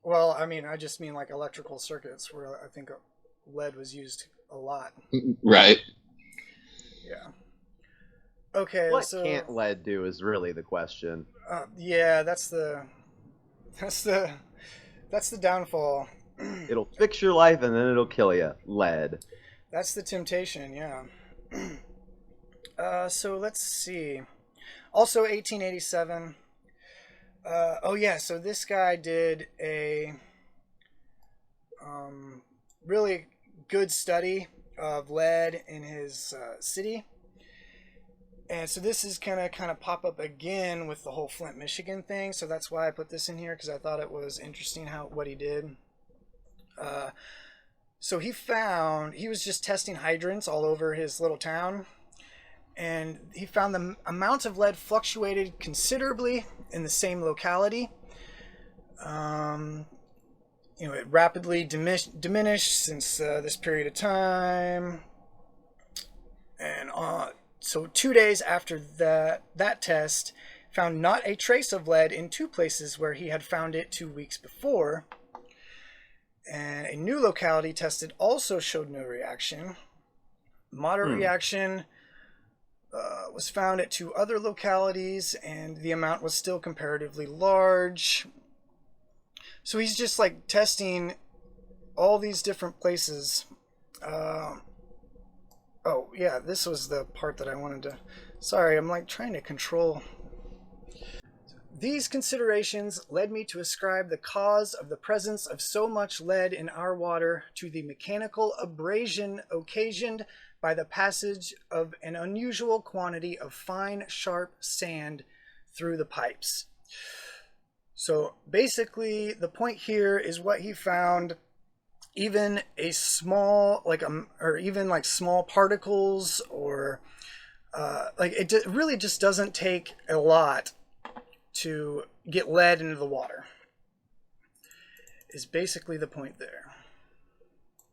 [SPEAKER 1] Well, I just mean electrical circuits where I think lead was used a lot.
[SPEAKER 3] Right.
[SPEAKER 1] Yeah. Okay.
[SPEAKER 2] What
[SPEAKER 1] so
[SPEAKER 2] can't lead do is really the question.
[SPEAKER 1] Yeah, that's the downfall.
[SPEAKER 2] It'll fix your life and then it'll kill you. Lead.
[SPEAKER 1] That's the temptation, yeah. So let's see. Also 1887, Oh yeah, so this guy did a really good study of lead in his city, and so this is kind of pop up again with the whole Flint, Michigan thing. So that's why I put this in here, because I thought it was interesting what he did. So he was just testing hydrants all over his little town, and he found the amount of lead fluctuated considerably in the same locality. It rapidly diminished since this period of time, and so 2 days after that test, found not a trace of lead in two places where he had found it 2 weeks before. And a new locality tested also showed no reaction. Moderate reaction was found at two other localities, and the amount was still comparatively large. So he's just like testing all these different places. Oh yeah, this was the part that I wanted to... Sorry, I'm like trying to control... These considerations led me to ascribe the cause of the presence of so much lead in our water to the mechanical abrasion occasioned by the passage of an unusual quantity of fine, sharp sand through the pipes. So basically, the point here is what he found. Even a small, or even small particles, or it really just doesn't take a lot to get lead into the water, is basically the point there.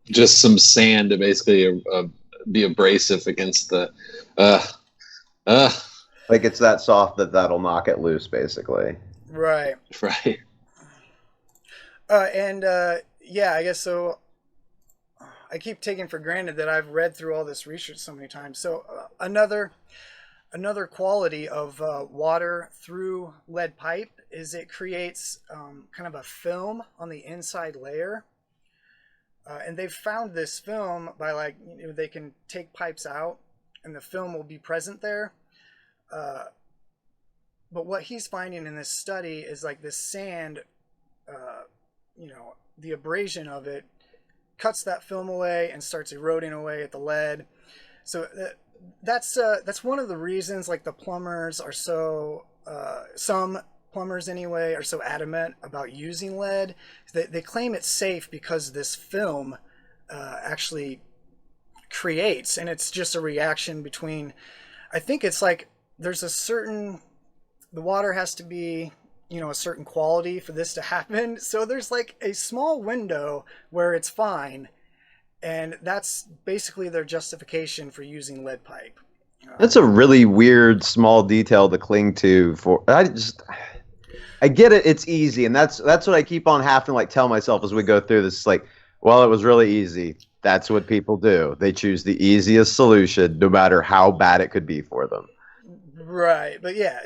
[SPEAKER 3] Just some sand to basically be abrasive against the
[SPEAKER 2] like it's that soft that'll knock it loose, basically.
[SPEAKER 1] Right. Yeah, I guess so. I keep taking for granted that I've read through all this research so many times. So another quality of water through lead pipe is it creates kind of a film on the inside layer. And they've found this film by they can take pipes out and the film will be present there. But what he's finding in this study is this sand, the abrasion of it cuts that film away and starts eroding away at the lead. So that's one of the reasons the plumbers are so some plumbers anyway are so adamant about using lead. They claim it's safe because this film actually creates, and it's just a reaction between, I think it's there's the water has to be a certain quality for this to happen. So there's a small window where it's fine. And that's basically their justification for using lead pipe.
[SPEAKER 2] That's a really weird small detail to cling to. I get it. It's easy, and that's what I keep on having to tell myself as we go through this. Well, it was really easy. That's what people do. They choose the easiest solution, no matter how bad it could be for them.
[SPEAKER 1] Right, but yeah,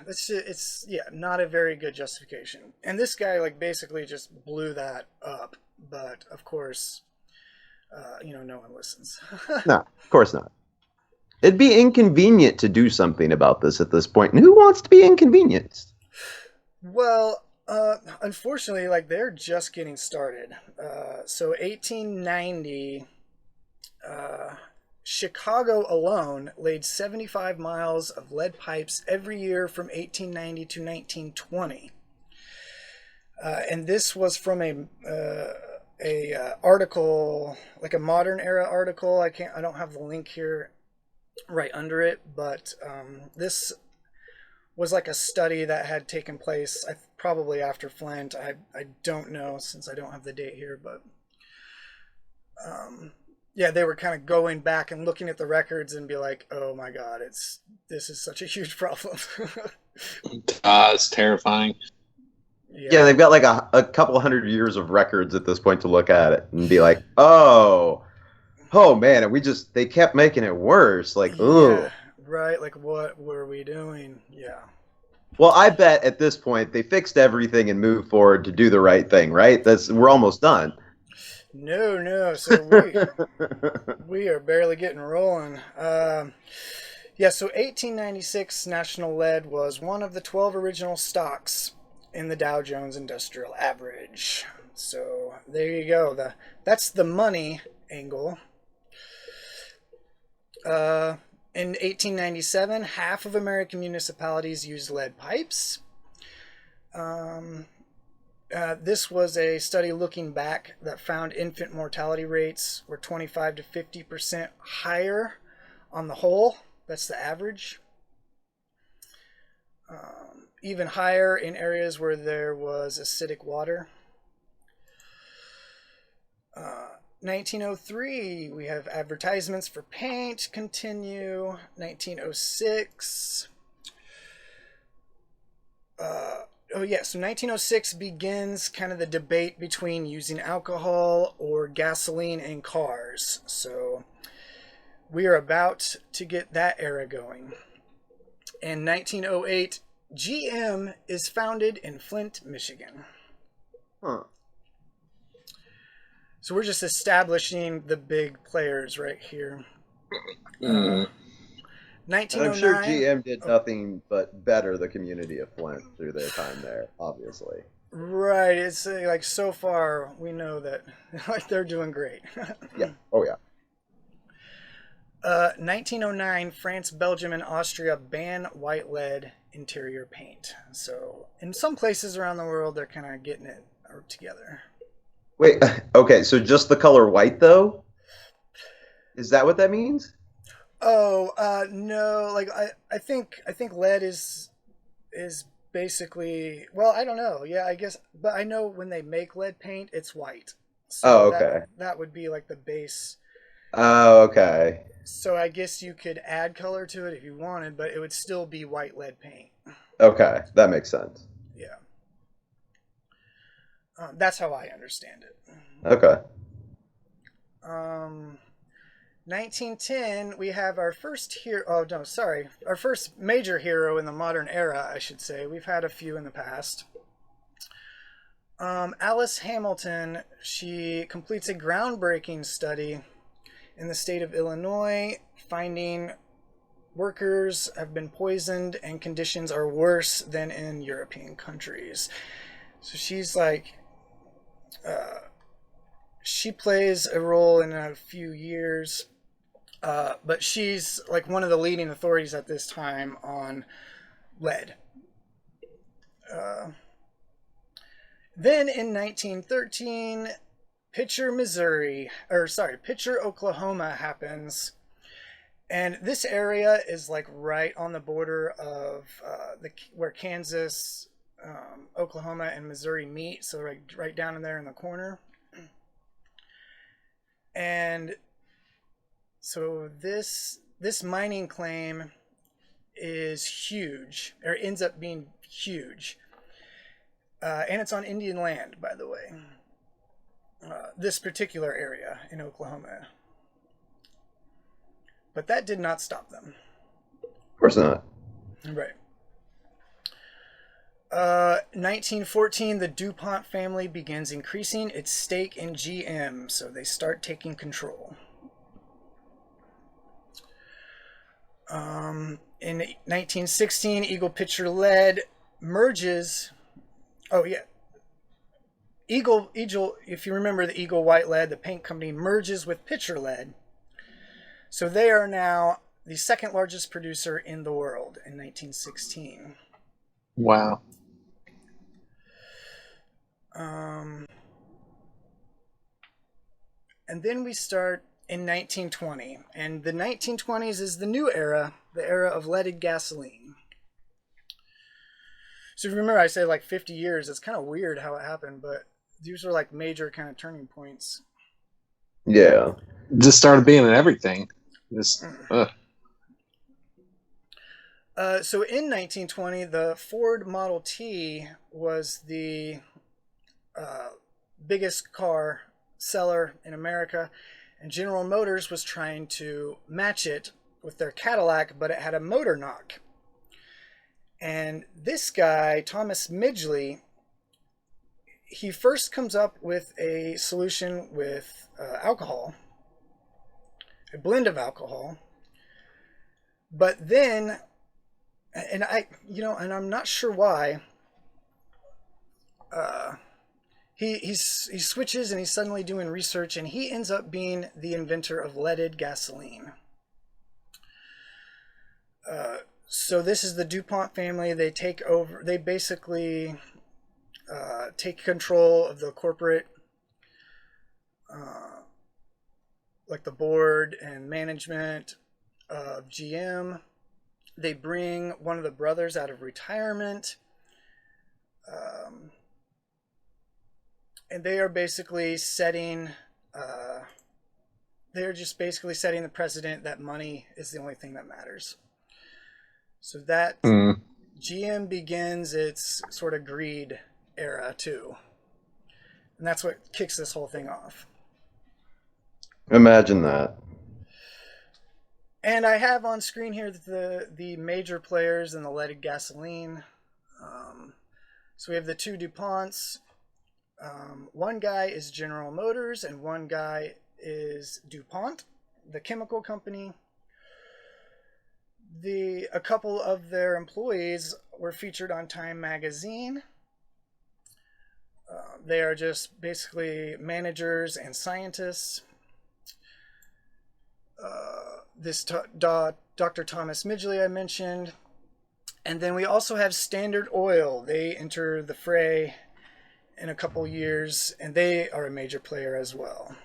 [SPEAKER 1] it's not a very good justification. And this guy basically just blew that up. But of course. No one listens.
[SPEAKER 2] No, of course not. It'd be inconvenient to do something about this at this point. And who wants to be inconvenienced?
[SPEAKER 1] Well, unfortunately, they're just getting started. So 1890, Chicago alone laid 75 miles of lead pipes every year from 1890 to 1920. And this was from a article, a modern era article. I don't have the link here right under it, but this was a study that had taken place probably after Flint. I don't know, since I don't have the date here, but they were kind of going back and looking at the records and be oh my god, this is such a huge problem.
[SPEAKER 3] It's terrifying.
[SPEAKER 2] Yeah, they've got a couple hundred years of records at this point to look at it and be oh man, and they kept making it worse. Ugh.
[SPEAKER 1] Right, what were we doing? Yeah.
[SPEAKER 2] Well, I bet at this point they fixed everything and moved forward to do the right thing, right? We're almost done.
[SPEAKER 1] No. So we are barely getting rolling. So 1896 National Lead was one of the 12 original stocks. in the Dow Jones Industrial Average. So there you go. That's the money angle. In 1897, half of American municipalities used lead pipes. This was a study looking back that found infant mortality rates were 25 to 50% higher on the whole. That's the average. Even higher in areas where there was acidic water. 1903, we have advertisements for paint continue. 1906. So 1906 begins kind of the debate between using alcohol or gasoline in cars. So we are about to get that era going. In 1908, GM is founded in Flint, Michigan.
[SPEAKER 2] Huh.
[SPEAKER 1] So we're just establishing the big players right here. 1909.
[SPEAKER 2] I'm sure GM did nothing but better the community of Flint through their time there, obviously.
[SPEAKER 1] Right. It's like so far we know that like they're doing great.
[SPEAKER 2] Yeah. Oh, yeah.
[SPEAKER 1] 1909, France, Belgium, and Austria ban white lead interior paint. So in some places around the world, they're kind of getting it together.
[SPEAKER 2] Wait, okay, so just the color white, though? Is that what that means?
[SPEAKER 1] Oh, no, like I think lead is basically, well, I don't know. Yeah, I guess, but I know when they make lead paint, it's white. So
[SPEAKER 2] okay.
[SPEAKER 1] That would be like the base.
[SPEAKER 2] Oh, okay.
[SPEAKER 1] So I guess you could add color to it if you wanted, but it would still be white lead paint.
[SPEAKER 2] Okay, that makes sense.
[SPEAKER 1] Yeah. That's how I understand it.
[SPEAKER 2] Okay.
[SPEAKER 1] 1910, we have our first hero. Oh, no, sorry. Our first major hero in the modern era, I should say. We've had a few in the past. Alice Hamilton, she completes a groundbreaking study in the state of Illinois, finding workers have been poisoned and conditions are worse than in European countries. So she's like, she plays a role in a few years, but she's like one of the leading authorities at this time on lead. Then in 1913, Picher, Oklahoma happens. And this area is like right on the border of where Kansas, Oklahoma, and Missouri meet. So right down in there in the corner. And so this mining claim is huge, or ends up being huge. And it's on Indian land, by the way. This particular area in Oklahoma. But that did not stop them.
[SPEAKER 2] Of course not.
[SPEAKER 1] Right. 1914, the DuPont family begins increasing its stake in GM, so they start taking control. In 1916, Eagle Pitcher Lead merges. Oh yeah, Eagle. If you remember the Eagle White Lead, the paint company merges with Pitcher Lead. So they are now the second largest producer in the world in 1916.
[SPEAKER 3] Wow.
[SPEAKER 1] And then we start in 1920. And the 1920s is the new era, the era of leaded gasoline. So if you remember, I said like 50 years. It's kind of weird how it happened, but these are like major kind of turning points.
[SPEAKER 2] Yeah.
[SPEAKER 3] Just started being in everything. So
[SPEAKER 1] in 1920, the Ford Model T was the biggest car seller in America, and General Motors was trying to match it with their Cadillac, but it had a motor knock. And this guy, Thomas Midgley, he first comes up with a solution with alcohol, a blend of alcohol. But then, and I'm not sure why, he switches and he's suddenly doing research, and he ends up being the inventor of leaded gasoline. So this is the DuPont family. They take over. They basically take control of the corporate, like the board and management of GM. They bring one of the brothers out of retirement. And they are basically setting, they're just basically setting the precedent that money is the only thing that matters. So that GM begins its sort of greed era too. And that's what kicks this whole thing off.
[SPEAKER 2] Imagine that.
[SPEAKER 1] And I have on screen here the major players in the leaded gasoline. So we have the two DuPonts. One guy is General Motors and one guy is DuPont, the chemical company. A couple of their employees were featured on Time magazine. They are just basically managers and scientists. Dr. Thomas Midgley I mentioned. And then we also have Standard Oil. They enter the fray in a couple years, and they are a major player as well.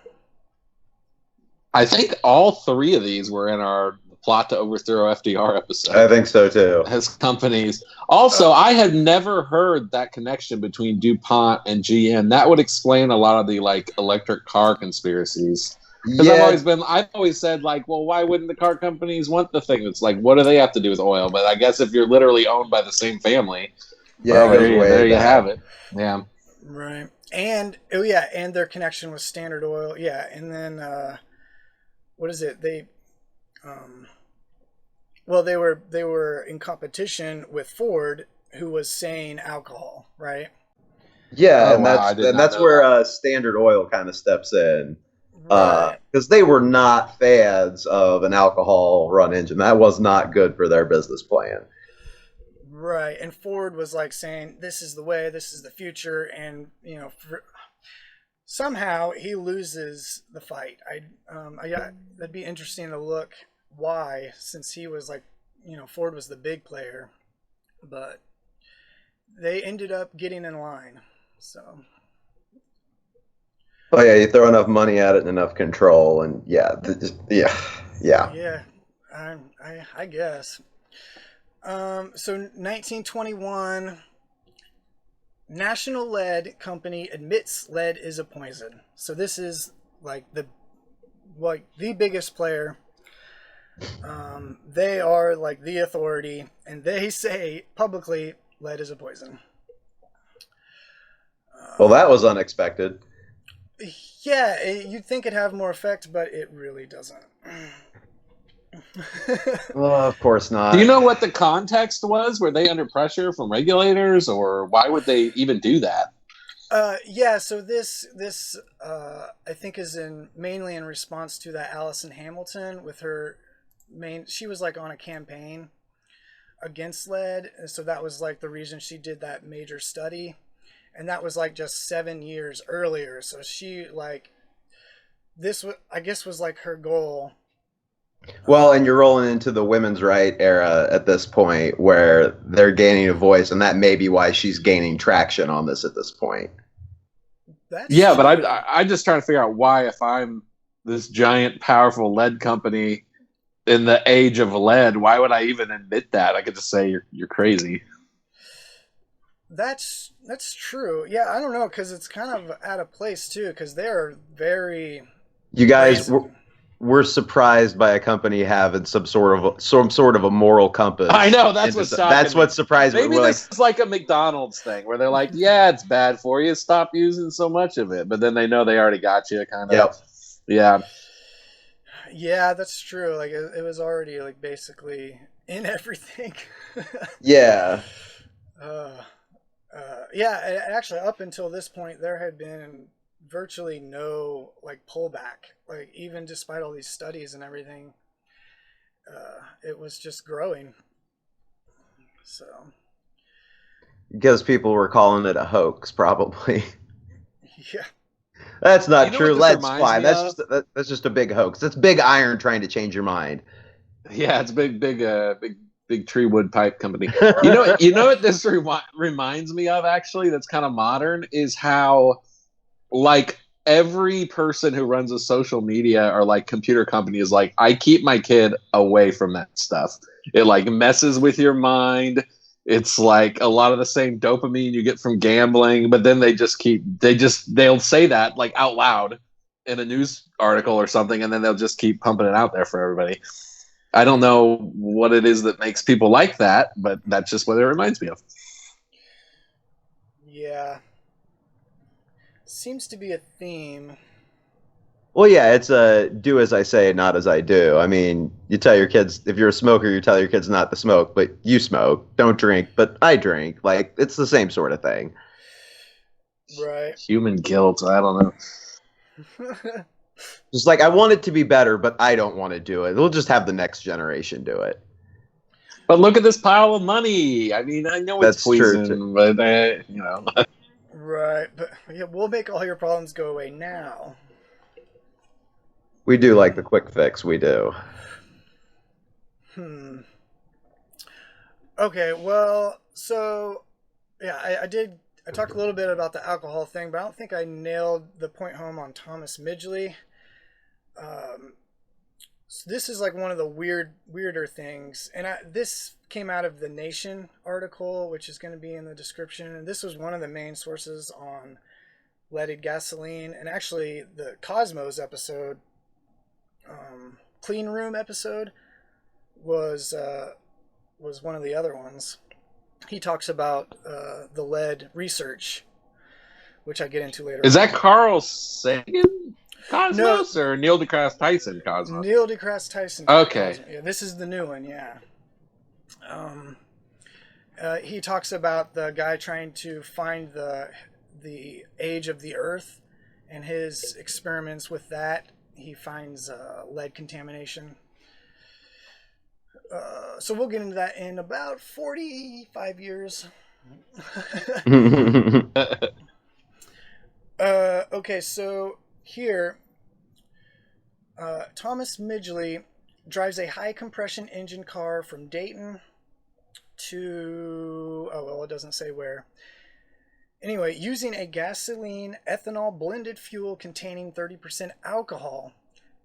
[SPEAKER 3] I think all three of these were in our plot to overthrow FDR episode.
[SPEAKER 2] I think so too.
[SPEAKER 3] As companies. Also, I had never heard that connection between DuPont and GM. That would explain a lot of the like electric car conspiracies. Because I've always said, like, well, why wouldn't the car companies want the thing? It's like, what do they have to do with oil? But I guess if you're literally owned by the same family,
[SPEAKER 2] yeah,
[SPEAKER 3] there you have it. Yeah.
[SPEAKER 1] Right. And and their connection with Standard Oil. Yeah. And then what is it? They were in competition with Ford, who was saying alcohol, right?
[SPEAKER 2] Yeah, and that's where Standard Oil kind of steps in. Because they were not fans of an alcohol run engine. That was not good for their business plan.
[SPEAKER 1] Right. And Ford was like saying, this is the way, this is the future. And, somehow he loses the fight. That'd be interesting to look why, since he was like, Ford was the big player, but they ended up getting in line. So.
[SPEAKER 2] Oh yeah, you throw enough money at it and enough control, and yeah.
[SPEAKER 1] Yeah, I guess. So 1921, National Lead Company admits lead is a poison. So this is like the biggest player. They are like the authority, and they say publicly lead is a poison.
[SPEAKER 2] Well, that was unexpected.
[SPEAKER 1] Yeah, you'd think it'd have more effect, but it really doesn't.
[SPEAKER 2] Well, of course not.
[SPEAKER 3] Do you know what the context was? Were they under pressure from regulators, or why would they even do that?
[SPEAKER 1] So this I think is mainly in response to that Alison Hamilton with her she was like on a campaign against lead, so that was like the reason she did that major study. And that was like just 7 years earlier. So she was like her goal.
[SPEAKER 2] Well, and you're rolling into the women's right era at this point where they're gaining a voice, and that may be why she's gaining traction on this at this point.
[SPEAKER 3] But I'm just trying to figure out why, if I'm this giant, powerful lead company in the age of lead, why would I even admit that? I could just say you're crazy.
[SPEAKER 1] That's true. Yeah, I don't know, because it's kind of out of place too, because they're very.
[SPEAKER 2] You guys were surprised by a company having some sort of a moral compass.
[SPEAKER 3] I know, that's what's shocking.
[SPEAKER 2] That's what surprised me.
[SPEAKER 3] Maybe this is like a McDonald's thing where they're like, yeah, it's bad for you, stop using so much of it, but then they know they already got you, kind of.
[SPEAKER 2] Yep.
[SPEAKER 3] Yeah.
[SPEAKER 1] Yeah, that's true. Like it was already like basically in everything.
[SPEAKER 2] Yeah.
[SPEAKER 1] Actually, up until this point, there had been virtually no like pullback. Like even despite all these studies and everything, it was just growing. So,
[SPEAKER 2] Because people were calling it a hoax, probably.
[SPEAKER 1] Yeah.
[SPEAKER 2] That's
[SPEAKER 3] You
[SPEAKER 2] not
[SPEAKER 3] know what
[SPEAKER 2] true.
[SPEAKER 3] this
[SPEAKER 2] Lead's
[SPEAKER 3] reminds
[SPEAKER 2] fine.
[SPEAKER 3] me of?
[SPEAKER 2] That's just a big hoax. It's big iron trying to change your mind.
[SPEAKER 3] Yeah, it's big tree wood pipe company. You know what this reminds me of actually. That's kind of modern is how like every person who runs a social media or like computer company is like, I keep my kid away from that stuff. It like messes with your mind. It's like a lot of the same dopamine you get from gambling, but then they'll say that like out loud in a news article or something, and then they'll just keep pumping it out there for everybody. I don't know what it is that makes people like that, but that's just what it reminds me of.
[SPEAKER 1] Yeah. Seems to be a theme.
[SPEAKER 2] Well, yeah, it's a do as I say, not as I do. I mean, you tell your kids, if you're a smoker, you tell your kids not to smoke, but you smoke. Don't drink, but I drink. Like, it's the same sort of thing.
[SPEAKER 1] Right.
[SPEAKER 3] Human guilt. I don't know.
[SPEAKER 2] Just like, I want it to be better, but I don't want to do it. We'll just have the next generation do it.
[SPEAKER 3] But look at this pile of money. I mean, I know it's
[SPEAKER 2] That's true, too.
[SPEAKER 3] poison, but you know.
[SPEAKER 1] Right. But yeah, we'll make all your problems go away now.
[SPEAKER 2] We do like the quick fix. We do.
[SPEAKER 1] Okay, well, so yeah, I talked a little bit about the alcohol thing, but I don't think I nailed the point home on Thomas Midgley. So this is like one of the weirder things, and this came out of the Nation article, which is going to be in the description. And this was one of the main sources on leaded gasoline, and actually the Cosmos episode, Clean Room episode, was one of the other ones. He talks about the lead research, which I get into later.
[SPEAKER 3] Is that Carl Sagan Cosmos or Neil deGrasse Tyson Cosmos?
[SPEAKER 1] Neil deGrasse Tyson.
[SPEAKER 3] Okay.
[SPEAKER 1] Cosmos. Yeah, this is the new one. Yeah. He talks about the guy trying to find the age of the Earth, and his experiments with that. He finds lead contamination. So we'll get into that in about 45 years. Okay, so here, Thomas Midgley drives a high compression engine car from Dayton to, oh, well, it doesn't say where. Anyway, using a gasoline ethanol blended fuel containing 30% alcohol.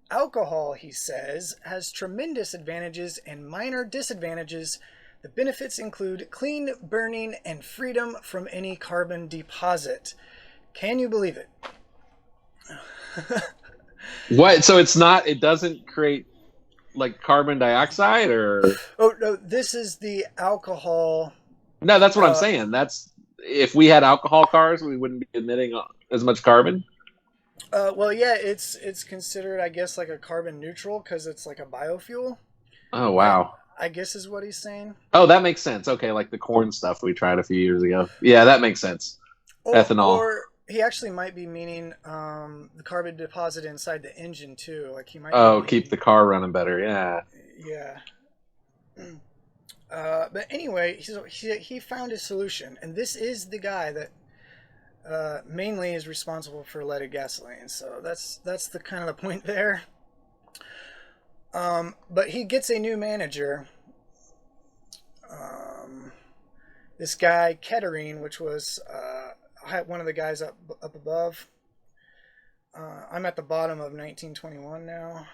[SPEAKER 1] Alcohol, he says, has tremendous advantages and minor disadvantages. The benefits include clean burning and freedom from any carbon deposit. Can you believe it?
[SPEAKER 3] What? So it doesn't create like carbon dioxide or?
[SPEAKER 1] Oh, no, this is the alcohol.
[SPEAKER 3] No, that's what I'm saying. That's if we had alcohol cars, we wouldn't be emitting as much carbon.
[SPEAKER 1] Well, yeah, it's considered, I guess, like a carbon neutral because it's like a biofuel.
[SPEAKER 3] Oh, wow.
[SPEAKER 1] I guess is what he's saying.
[SPEAKER 3] Oh, that makes sense. Okay, like the corn stuff we tried a few years ago. Yeah, that makes sense. Ethanol.
[SPEAKER 1] Or he actually might be meaning the carbon deposit inside the engine too. Like he might.
[SPEAKER 3] Oh, keep the car running better. Yeah.
[SPEAKER 1] Yeah. But anyway, he found a solution, and this is the guy that mainly is responsible for leaded gasoline. So that's the kind of the point there. But he gets a new manager. This guy Kettering, which was one of the guys up above. I'm at the bottom of 1921 now.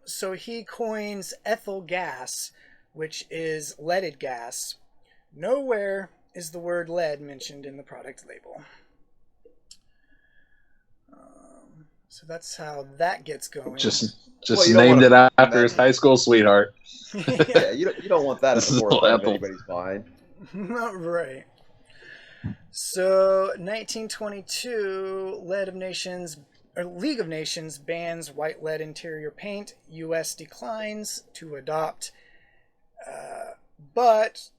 [SPEAKER 1] So he coins ethyl gas, which is leaded gas. Nowhere is the word lead mentioned in the product label. So that's how that gets going.
[SPEAKER 3] Just named it after his high school sweetheart.
[SPEAKER 2] Yeah, you don't want that at the forefront of anybody's mind.
[SPEAKER 1] Right. So 1922, League of Nations bans white lead interior paint. U.S. declines to adopt. But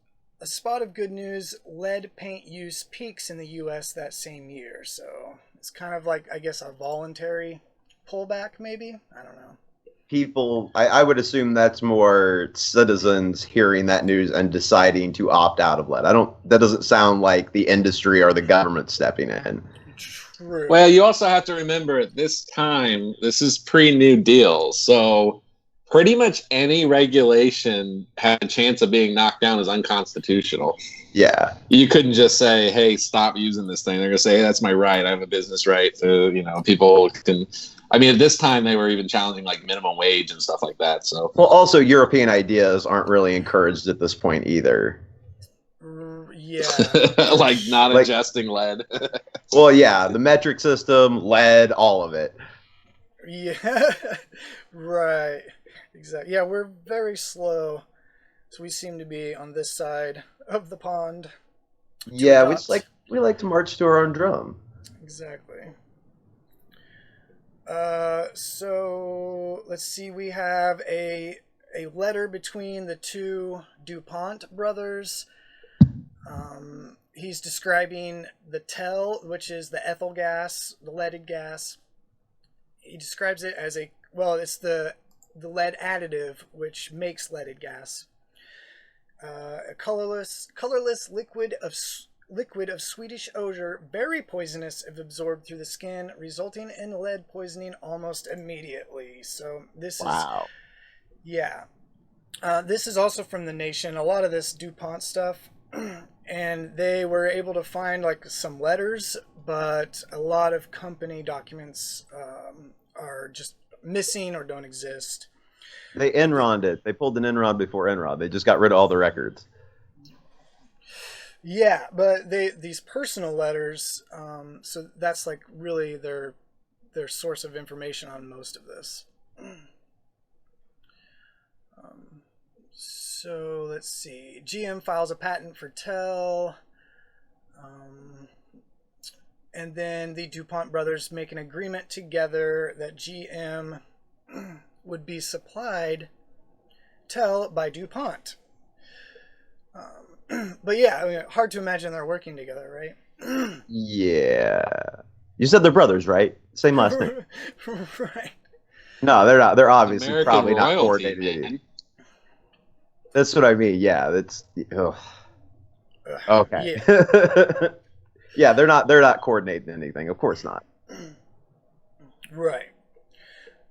[SPEAKER 1] a spot of good news, lead paint use peaks in the U.S. that same year. So it's kind of like, I guess, a voluntary pullback, maybe? I don't know.
[SPEAKER 2] people, I would assume that's more citizens hearing that news and deciding to opt out of lead. That doesn't sound like the industry or the government stepping in.
[SPEAKER 1] True.
[SPEAKER 3] Well, you also have to remember at this time, this is pre-New Deal, so pretty much any regulation had a chance of being knocked down as unconstitutional.
[SPEAKER 2] Yeah.
[SPEAKER 3] You couldn't just say, hey, stop using this thing. They're going to say, hey, that's my right. I have a business right. So, people can... I mean, at this time, they were even challenging, like, minimum wage and stuff like that, so...
[SPEAKER 2] Well, also, European ideas aren't really encouraged at this point either.
[SPEAKER 1] Yeah.
[SPEAKER 3] Like, not adjusting lead.
[SPEAKER 2] Well, yeah, the metric system, lead, all of it.
[SPEAKER 1] Yeah. Right. Exactly. Yeah, we're very slow. So we seem to be on this side of the pond.
[SPEAKER 2] Yeah, we like to march to our own drum.
[SPEAKER 1] Exactly. So let's see. We have a letter between the two DuPont brothers. He's describing the TEL, which is the ethyl gas, the leaded gas. He describes it as it's the lead additive, which makes leaded gas. A colorless liquid of sweetish odor, very poisonous if absorbed through the skin, resulting in lead poisoning almost immediately. So this
[SPEAKER 2] Wow.
[SPEAKER 1] Yeah. This is also from The Nation, a lot of this DuPont stuff. And they were able to find like some letters, but a lot of company documents are just missing or don't exist.
[SPEAKER 2] They Enroned it. They pulled an Enron before Enron. They just got rid of all the records.
[SPEAKER 1] Yeah, but these personal letters, so that's like really their source of information on most of this. So let's see. GM files a patent for TEL. And then the DuPont brothers make an agreement together that GM would be supplied TEL by DuPont. But yeah, I mean, hard to imagine they're working together, right?
[SPEAKER 2] Yeah. You said they're brothers, right? Same last name.
[SPEAKER 1] Right.
[SPEAKER 2] No, they're not. They're obviously
[SPEAKER 3] American
[SPEAKER 2] probably not
[SPEAKER 3] royalty,
[SPEAKER 2] coordinated.
[SPEAKER 3] man.
[SPEAKER 2] That's what I mean. Yeah, that's. Ugh. Okay.
[SPEAKER 1] Yeah.
[SPEAKER 2] Yeah, they're not coordinating anything. Of course not.
[SPEAKER 1] Right.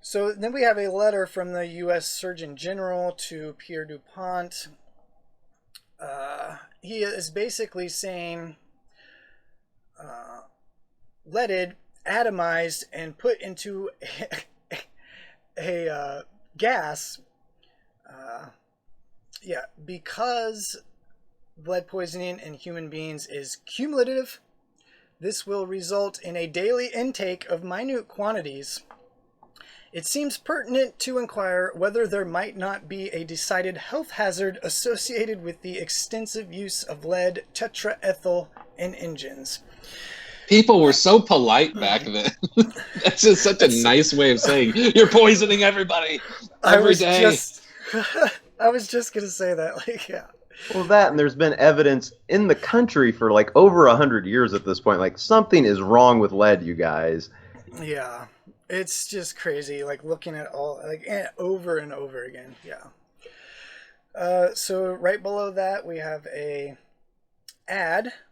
[SPEAKER 1] So then we have a letter from the U.S. Surgeon General to Pierre DuPont. He is basically saying leaded, atomized, and put into a gas. Because lead poisoning in human beings is cumulative, this will result in a daily intake of minute quantities. It seems pertinent to inquire whether there might not be a decided health hazard associated with the extensive use of lead tetraethyl in engines.
[SPEAKER 3] People were so polite back then. That's just such a nice way of saying you're poisoning everybody every day.
[SPEAKER 1] I was just gonna say that, like, yeah.
[SPEAKER 2] Well, that, and there's been evidence in the country for like over 100 years at this point. Like, something is wrong with lead, you guys.
[SPEAKER 1] Yeah, it's just crazy. Like looking at all, like, over and over again. Yeah. So right below that we have a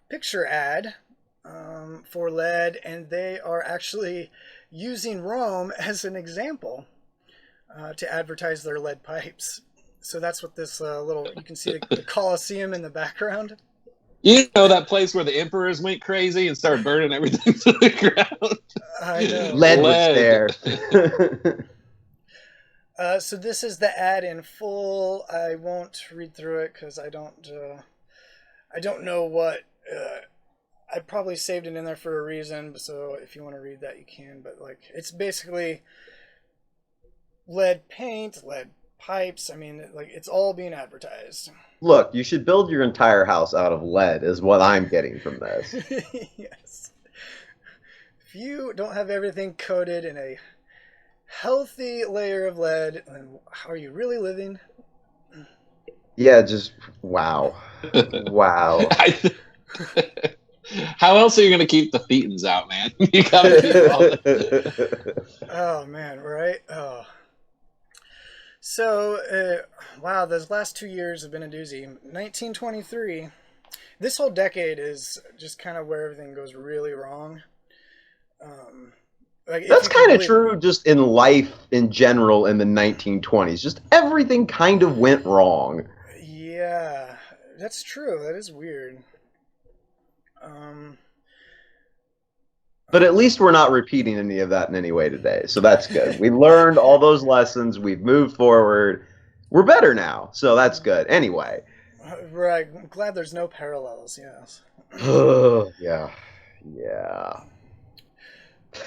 [SPEAKER 1] picture ad, for lead, and they are actually using Rome as an example to advertise their lead pipes. So that's what this you can see the Colosseum in the background.
[SPEAKER 3] You know that place where the emperors went crazy and started burning everything to the ground?
[SPEAKER 1] I know.
[SPEAKER 2] Lead was there.
[SPEAKER 1] So this is the ad in full. I won't read through it because I don't know what... I probably saved it in there for a reason, so if you want to read that, you can. But like, it's basically lead paint, lead pipes. I mean, like, it's all being advertised.
[SPEAKER 2] Look, you should build your entire house out of lead, is what I'm getting from this.
[SPEAKER 1] Yes. If you don't have everything coated in a healthy layer of lead, then how are you really living?
[SPEAKER 2] Yeah, just wow. Wow.
[SPEAKER 3] How else are you going to keep the thetans out, man? You got to keep all the...
[SPEAKER 1] Oh, man, right? Oh. So, wow, those last 2 years have been a doozy. 1923. This whole decade is just kind of where everything goes really wrong. Like, if
[SPEAKER 2] That's
[SPEAKER 1] you can
[SPEAKER 2] kind of
[SPEAKER 1] believe it.
[SPEAKER 2] true just in life in general in the 1920s. Just everything kind of went wrong.
[SPEAKER 1] Yeah, that's true. That is weird. Um,
[SPEAKER 2] But at least we're not repeating any of that in any way today. So that's good. We learned all those lessons. We've moved forward. We're better now. So that's good. Anyway.
[SPEAKER 1] right. I'm glad there's no parallels. Yes.
[SPEAKER 2] Yeah. Yeah.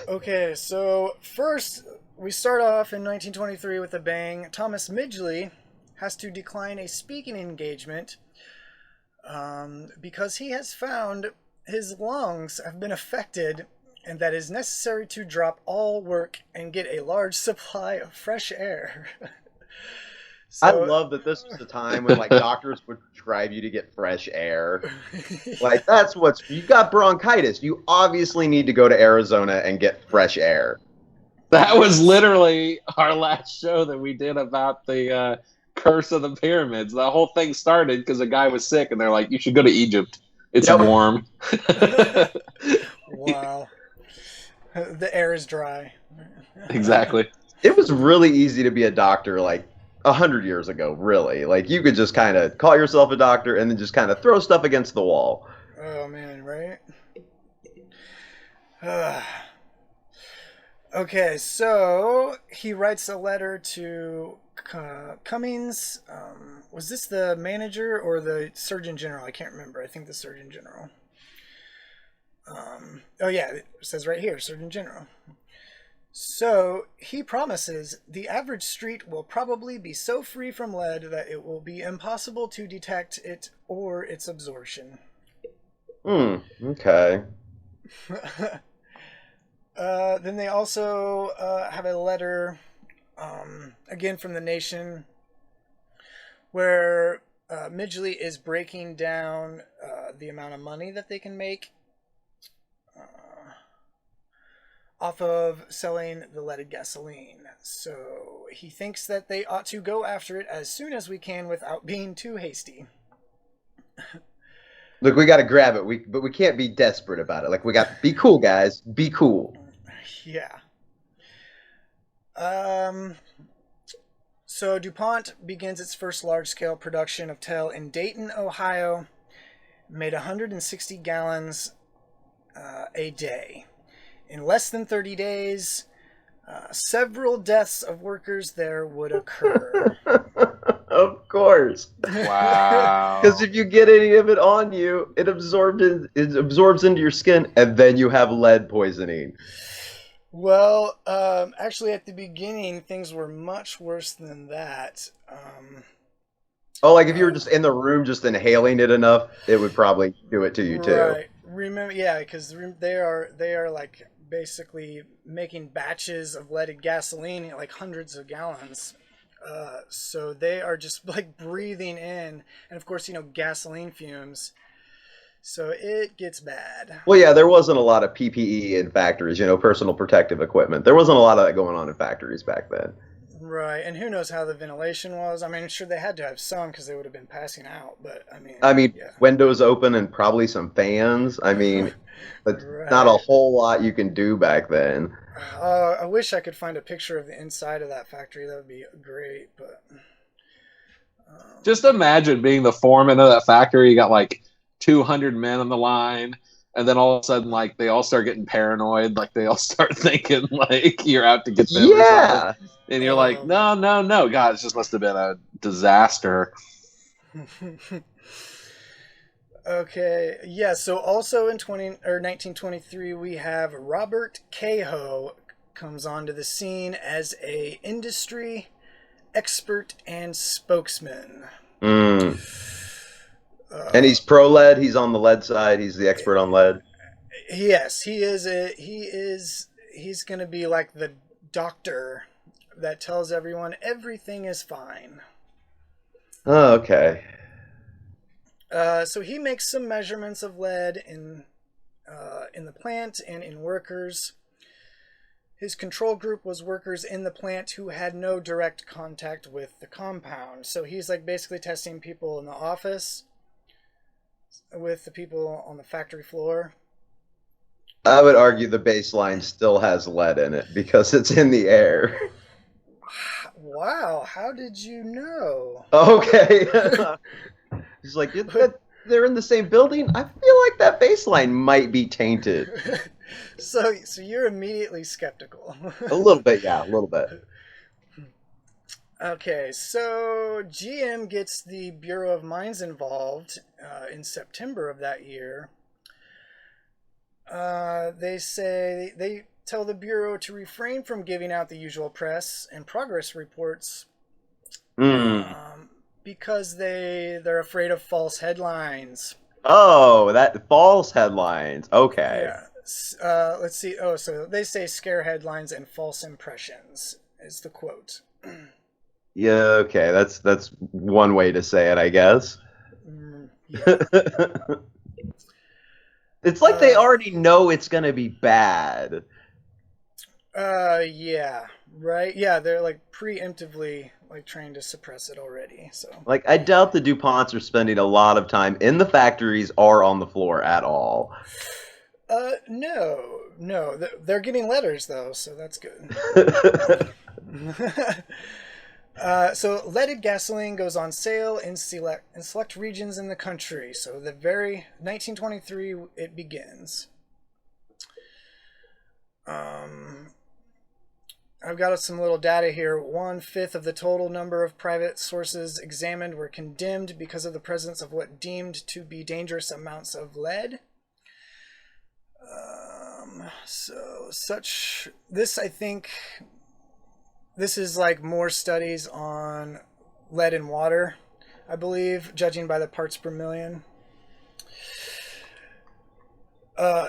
[SPEAKER 1] Okay, so first we start off in 1923 with a bang. Thomas Midgley has to decline a speaking engagement because he has found his lungs have been affected and that it is necessary to drop all work and get a large supply of fresh air.
[SPEAKER 2] I
[SPEAKER 1] So,
[SPEAKER 2] love that this was the time when like doctors would prescribe you to get fresh air. Like that's what's you got bronchitis. You obviously need to go to Arizona and get fresh air.
[SPEAKER 3] That was literally our last show that we did about the curse of the pyramids. The whole thing started because a guy was sick, and they're like, "You should go to Egypt. It's
[SPEAKER 2] Yep.
[SPEAKER 3] warm."
[SPEAKER 1] wow. The air is dry.
[SPEAKER 3] Exactly.
[SPEAKER 2] It was really easy to be a doctor like 100 years ago, really. Like you could just kind of call yourself a doctor and then just kind of throw stuff against the wall.
[SPEAKER 1] Oh man, right? Okay, so he writes a letter to Cummings. Was this the manager or the Surgeon General? I can't remember. I think the Surgeon General. Oh yeah, it says right here, Surgeon General. So he promises the average street will probably be so free from lead that it will be impossible to detect it or its absorption.
[SPEAKER 2] Okay.
[SPEAKER 1] Then they also have a letter, again from the Nation, where Midgley is breaking down the amount of money that they can make off of selling the leaded gasoline. So he thinks that they ought to go after it as soon as we can without being too hasty.
[SPEAKER 2] Look, we got to grab it. But we can't be desperate about it. Like we got to be cool, guys. Be cool.
[SPEAKER 1] Yeah. So DuPont begins its first large-scale production of TEL in Dayton, Ohio. Made 160 gallons a day. In less than 30 days, several deaths of workers there would occur.
[SPEAKER 2] Of course.
[SPEAKER 3] Wow.
[SPEAKER 2] Because if you get any of it on you, it absorbs into your skin, and then you have lead poisoning.
[SPEAKER 1] Well, actually, at the beginning, things were much worse than that.
[SPEAKER 2] Oh, like if you were just in the room just inhaling it enough, it would probably do it to you too.
[SPEAKER 1] Right. Remember, yeah, because they are like basically making batches of leaded gasoline, like hundreds of gallons. So they are just like breathing in, and of course, gasoline fumes. So it gets bad.
[SPEAKER 2] Well, yeah, there wasn't a lot of PPE in factories, personal protective equipment. There wasn't a lot of that going on in factories back then.
[SPEAKER 1] Right, and who knows how the ventilation was. I mean, sure, they had to have some because they would have been passing out, but yeah.
[SPEAKER 2] Windows open and probably some fans. I mean, but
[SPEAKER 1] Right.
[SPEAKER 2] not a whole lot you can do back then.
[SPEAKER 1] I wish I could find a picture of the inside of that factory. That would be great, but...
[SPEAKER 3] Just imagine being the foreman of that factory. You got like 200 men on the line, and then all of a sudden, like, they all start getting paranoid. Like, they all start thinking, like, you're out to get them or something. And you're like, no. God, it just must have been a disaster.
[SPEAKER 1] Okay, yeah, so also in 1923, we have Robert Kehoe comes onto the scene as a industry expert and spokesman.
[SPEAKER 2] And he's pro lead. He's on the lead side. He's the expert on lead.
[SPEAKER 1] Yes, he's going to be like the doctor that tells everyone everything is fine.
[SPEAKER 2] Oh, okay.
[SPEAKER 1] So he makes some measurements of lead in the plant and in workers. His control group was workers in the plant who had no direct contact with the compound. So he's like basically testing people in the office with the people on the factory floor.
[SPEAKER 2] I would argue the baseline still has lead in it because it's in the air.
[SPEAKER 1] Wow, how did you know?
[SPEAKER 2] Okay. He's like, they're in the same building? I feel like that baseline might be tainted.
[SPEAKER 1] So you're immediately skeptical.
[SPEAKER 2] A little bit, yeah, a little bit.
[SPEAKER 1] Okay, so GM gets the Bureau of Mines involved in September of that year. They tell the Bureau to refrain from giving out the usual press and progress reports because they're afraid of false headlines.
[SPEAKER 2] Oh, that false headlines. Okay.
[SPEAKER 1] Yeah. Let's see. Oh, so they say scare headlines and false impressions is the quote.
[SPEAKER 2] Yeah, okay. That's one way to say it, I guess.
[SPEAKER 1] Yeah.
[SPEAKER 2] It's like they already know it's going to be bad.
[SPEAKER 1] Yeah, right. Yeah, they're like preemptively like trying to suppress it already. So
[SPEAKER 2] Like, I doubt the DuPonts are spending a lot of time in the factories or on the floor at all.
[SPEAKER 1] No, they're getting letters though, so that's good. So leaded gasoline goes on sale in select regions in the country. So the very 1923 it begins. I've got some little data here. 1/5 of the total number of private sources examined were condemned because of the presence of what deemed to be dangerous amounts of lead. I think this is like more studies on lead in water, I believe, judging by the parts per million.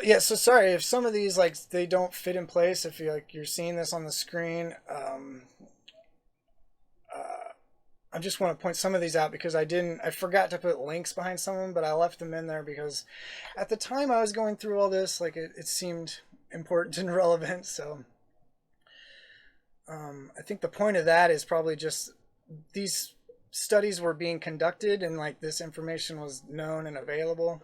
[SPEAKER 1] Yeah, so sorry if some of these like they don't fit in place. If you're seeing this on the screen, I just want to point some of these out because I forgot to put links behind some of them, but I left them in there because at the time I was going through all this, like it seemed important and relevant. So I think the point of that is probably just these studies were being conducted and like this information was known and available.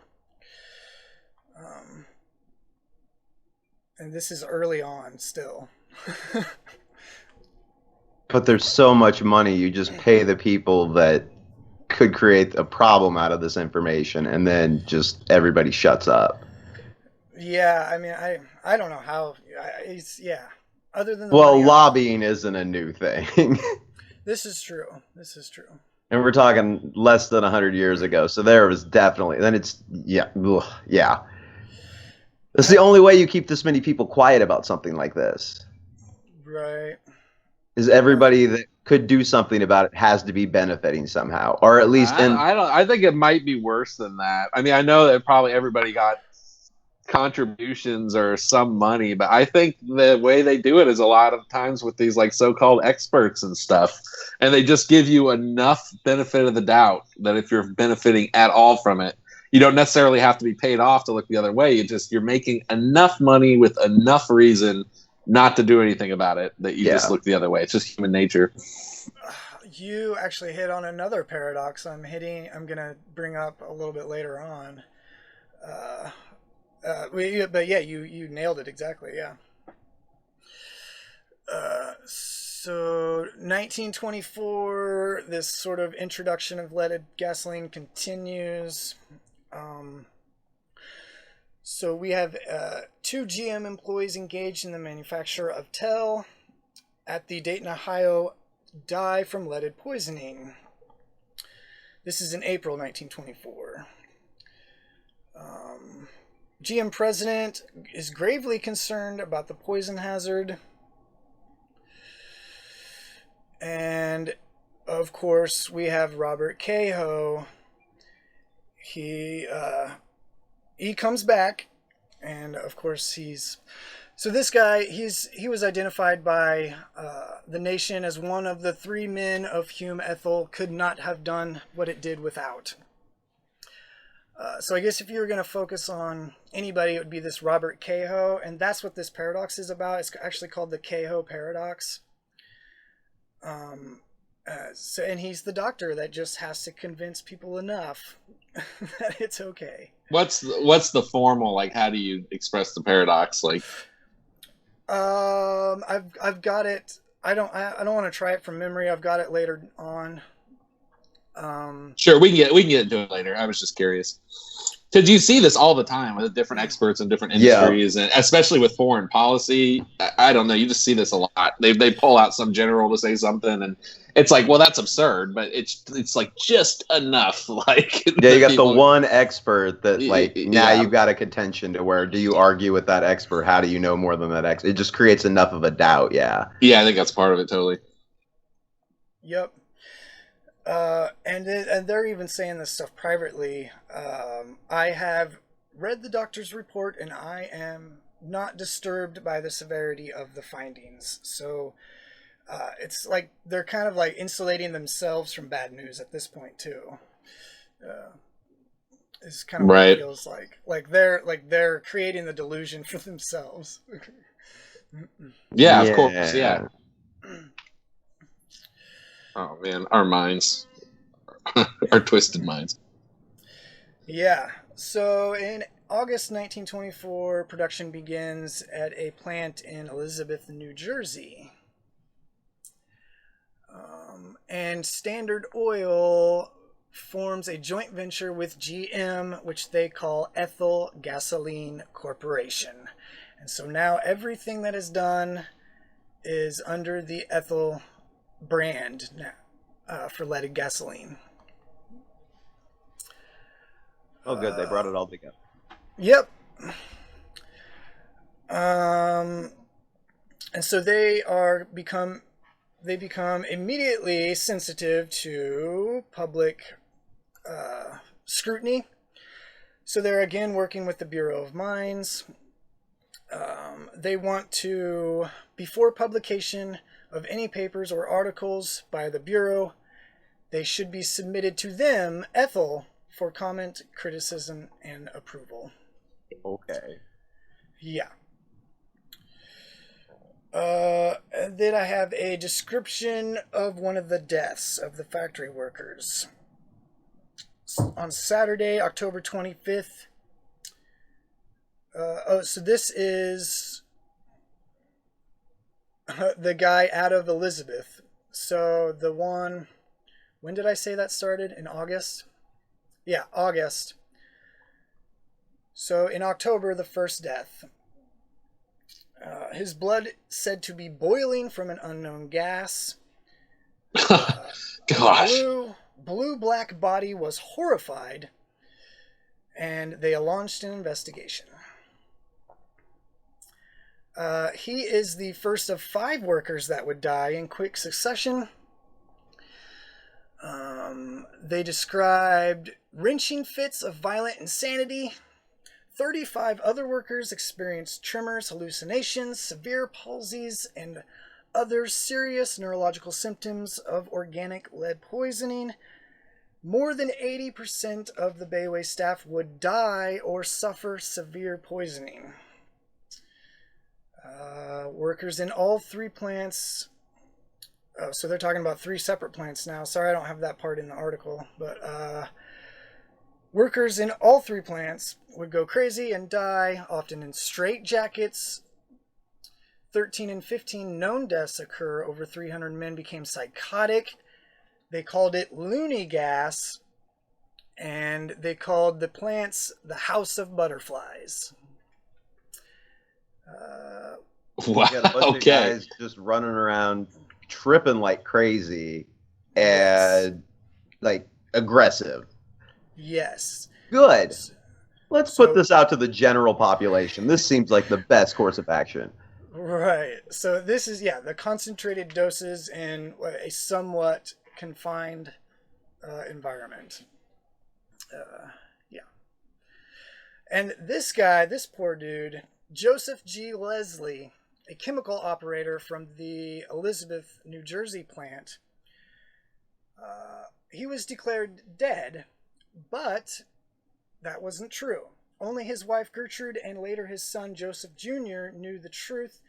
[SPEAKER 1] And this is early on still.
[SPEAKER 2] But there's so much money, you just pay the people that could create a problem out of this information, and then just everybody shuts up.
[SPEAKER 1] Yeah, I mean, I don't know how. Yeah. Other than
[SPEAKER 2] lobbying isn't a new thing.
[SPEAKER 1] This is true.
[SPEAKER 2] And we're talking less than 100 years ago, so there was definitely. Then it's yeah. That's the only way you keep this many people quiet about something like this.
[SPEAKER 1] Right.
[SPEAKER 2] Is everybody that could do something about it has to be benefiting somehow, or at least
[SPEAKER 3] I think it might be worse than that. I mean, I know that probably everybody got contributions or some money, but I think the way they do it is a lot of times with these like so-called experts and stuff, and they just give you enough benefit of the doubt that if you're benefiting at all from it, you don't necessarily have to be paid off to look the other way. You're making enough money with enough reason not to do anything about it that you just look the other way. It's just human nature.
[SPEAKER 1] You actually hit on another paradox I'm gonna bring up a little bit later on. But yeah, you nailed it exactly. Yeah. So 1924, this sort of introduction of leaded gasoline continues. So we have 2 GM employees engaged in the manufacture of Tel at the Dayton, Ohio, die from leaded poisoning. This is in April 1924. GM president is gravely concerned about the poison hazard. And, of course, we have Robert Kehoe. He comes back, and, of course, so this guy, he was identified by the nation as one of the 3 men of Hume Ethel could not have done what it did without. So I guess if you were going to focus on anybody, it would be this Robert Kehoe, and that's what this paradox is about. It's actually called the Kehoe Paradox. And he's the doctor that just has to convince people enough that it's okay.
[SPEAKER 3] What's the formal, like, how do you express the paradox? Like,
[SPEAKER 1] I've got it. I don't want to try it from memory. I've got it later on.
[SPEAKER 3] Sure, we can get into it later. I was just curious. Because you see this all the time with different experts in different industries, and especially with foreign policy. I don't know. You just see this a lot. They pull out some general to say something, and it's like, well, that's absurd, but it's like just enough. Like,
[SPEAKER 2] yeah, you got the one expert that, like, now you've got a contention to where, do you argue with that expert? How do you know more than that expert? It just creates enough of a doubt. Yeah.
[SPEAKER 3] Yeah, I think that's part of it. Totally.
[SPEAKER 1] Yep. And they're even saying this stuff privately. I have read the doctor's report, and I am not disturbed by the severity of the findings. So it's like they're kind of like insulating themselves from bad news at this point too. It's kind of what it feels like. Like they're creating the delusion for themselves.
[SPEAKER 3] Yeah, of course. Yeah. Oh man, our minds, our twisted minds.
[SPEAKER 1] Yeah. So in August 1924, production begins at a plant in Elizabeth, New Jersey. And Standard Oil forms a joint venture with GM, which they call Ethyl Gasoline Corporation. And so now everything that is done is under the Ethyl brand now, for leaded gasoline.
[SPEAKER 2] Oh, good. They brought it all together.
[SPEAKER 1] Yep. And so they become immediately sensitive to public scrutiny. So they're again working with the Bureau of Mines. They want to, before publication of any papers or articles by the Bureau, they should be submitted to them, Ethel, for comment, criticism, and approval.
[SPEAKER 2] Okay.
[SPEAKER 1] Yeah. And then I have a description of one of the deaths of the factory workers. On Saturday, October 25th. So this is the guy out of Elizabeth. So the one, when did I say that started? In August? Yeah, August. So in October, the first death. His blood said to be boiling from an unknown gas.
[SPEAKER 3] Gosh.
[SPEAKER 1] Blue-black body was horrified, and they launched an investigation. He is the first of 5 workers that would die in quick succession. They described wrenching fits of violent insanity. 35 other workers experienced tremors, hallucinations, severe palsies, and other serious neurological symptoms of organic lead poisoning. More than 80% of the Bayway staff would die or suffer severe poisoning. Workers in all 3 plants... Oh, so they're talking about 3 separate plants now. Sorry, I don't have that part in the article. But workers in all 3 plants would go crazy and die, often in straitjackets. 13 and 15 known deaths occur. Over 300 men became psychotic. They called it loony gas. And they called the plants the House of Butterflies.
[SPEAKER 2] Wow. Yeah, a bunch of guys just running around, tripping like crazy, and like aggressive.
[SPEAKER 1] Yes.
[SPEAKER 2] Good. Let's put this out to the general population. This seems like the best course of action.
[SPEAKER 1] Right. So this is, the concentrated doses in a somewhat confined environment. And this guy, this poor dude, Joseph G. Leslie, a chemical operator from the Elizabeth, New Jersey plant, he was declared dead, but that wasn't true. Only his wife Gertrude and later his son Joseph Jr. knew the truth.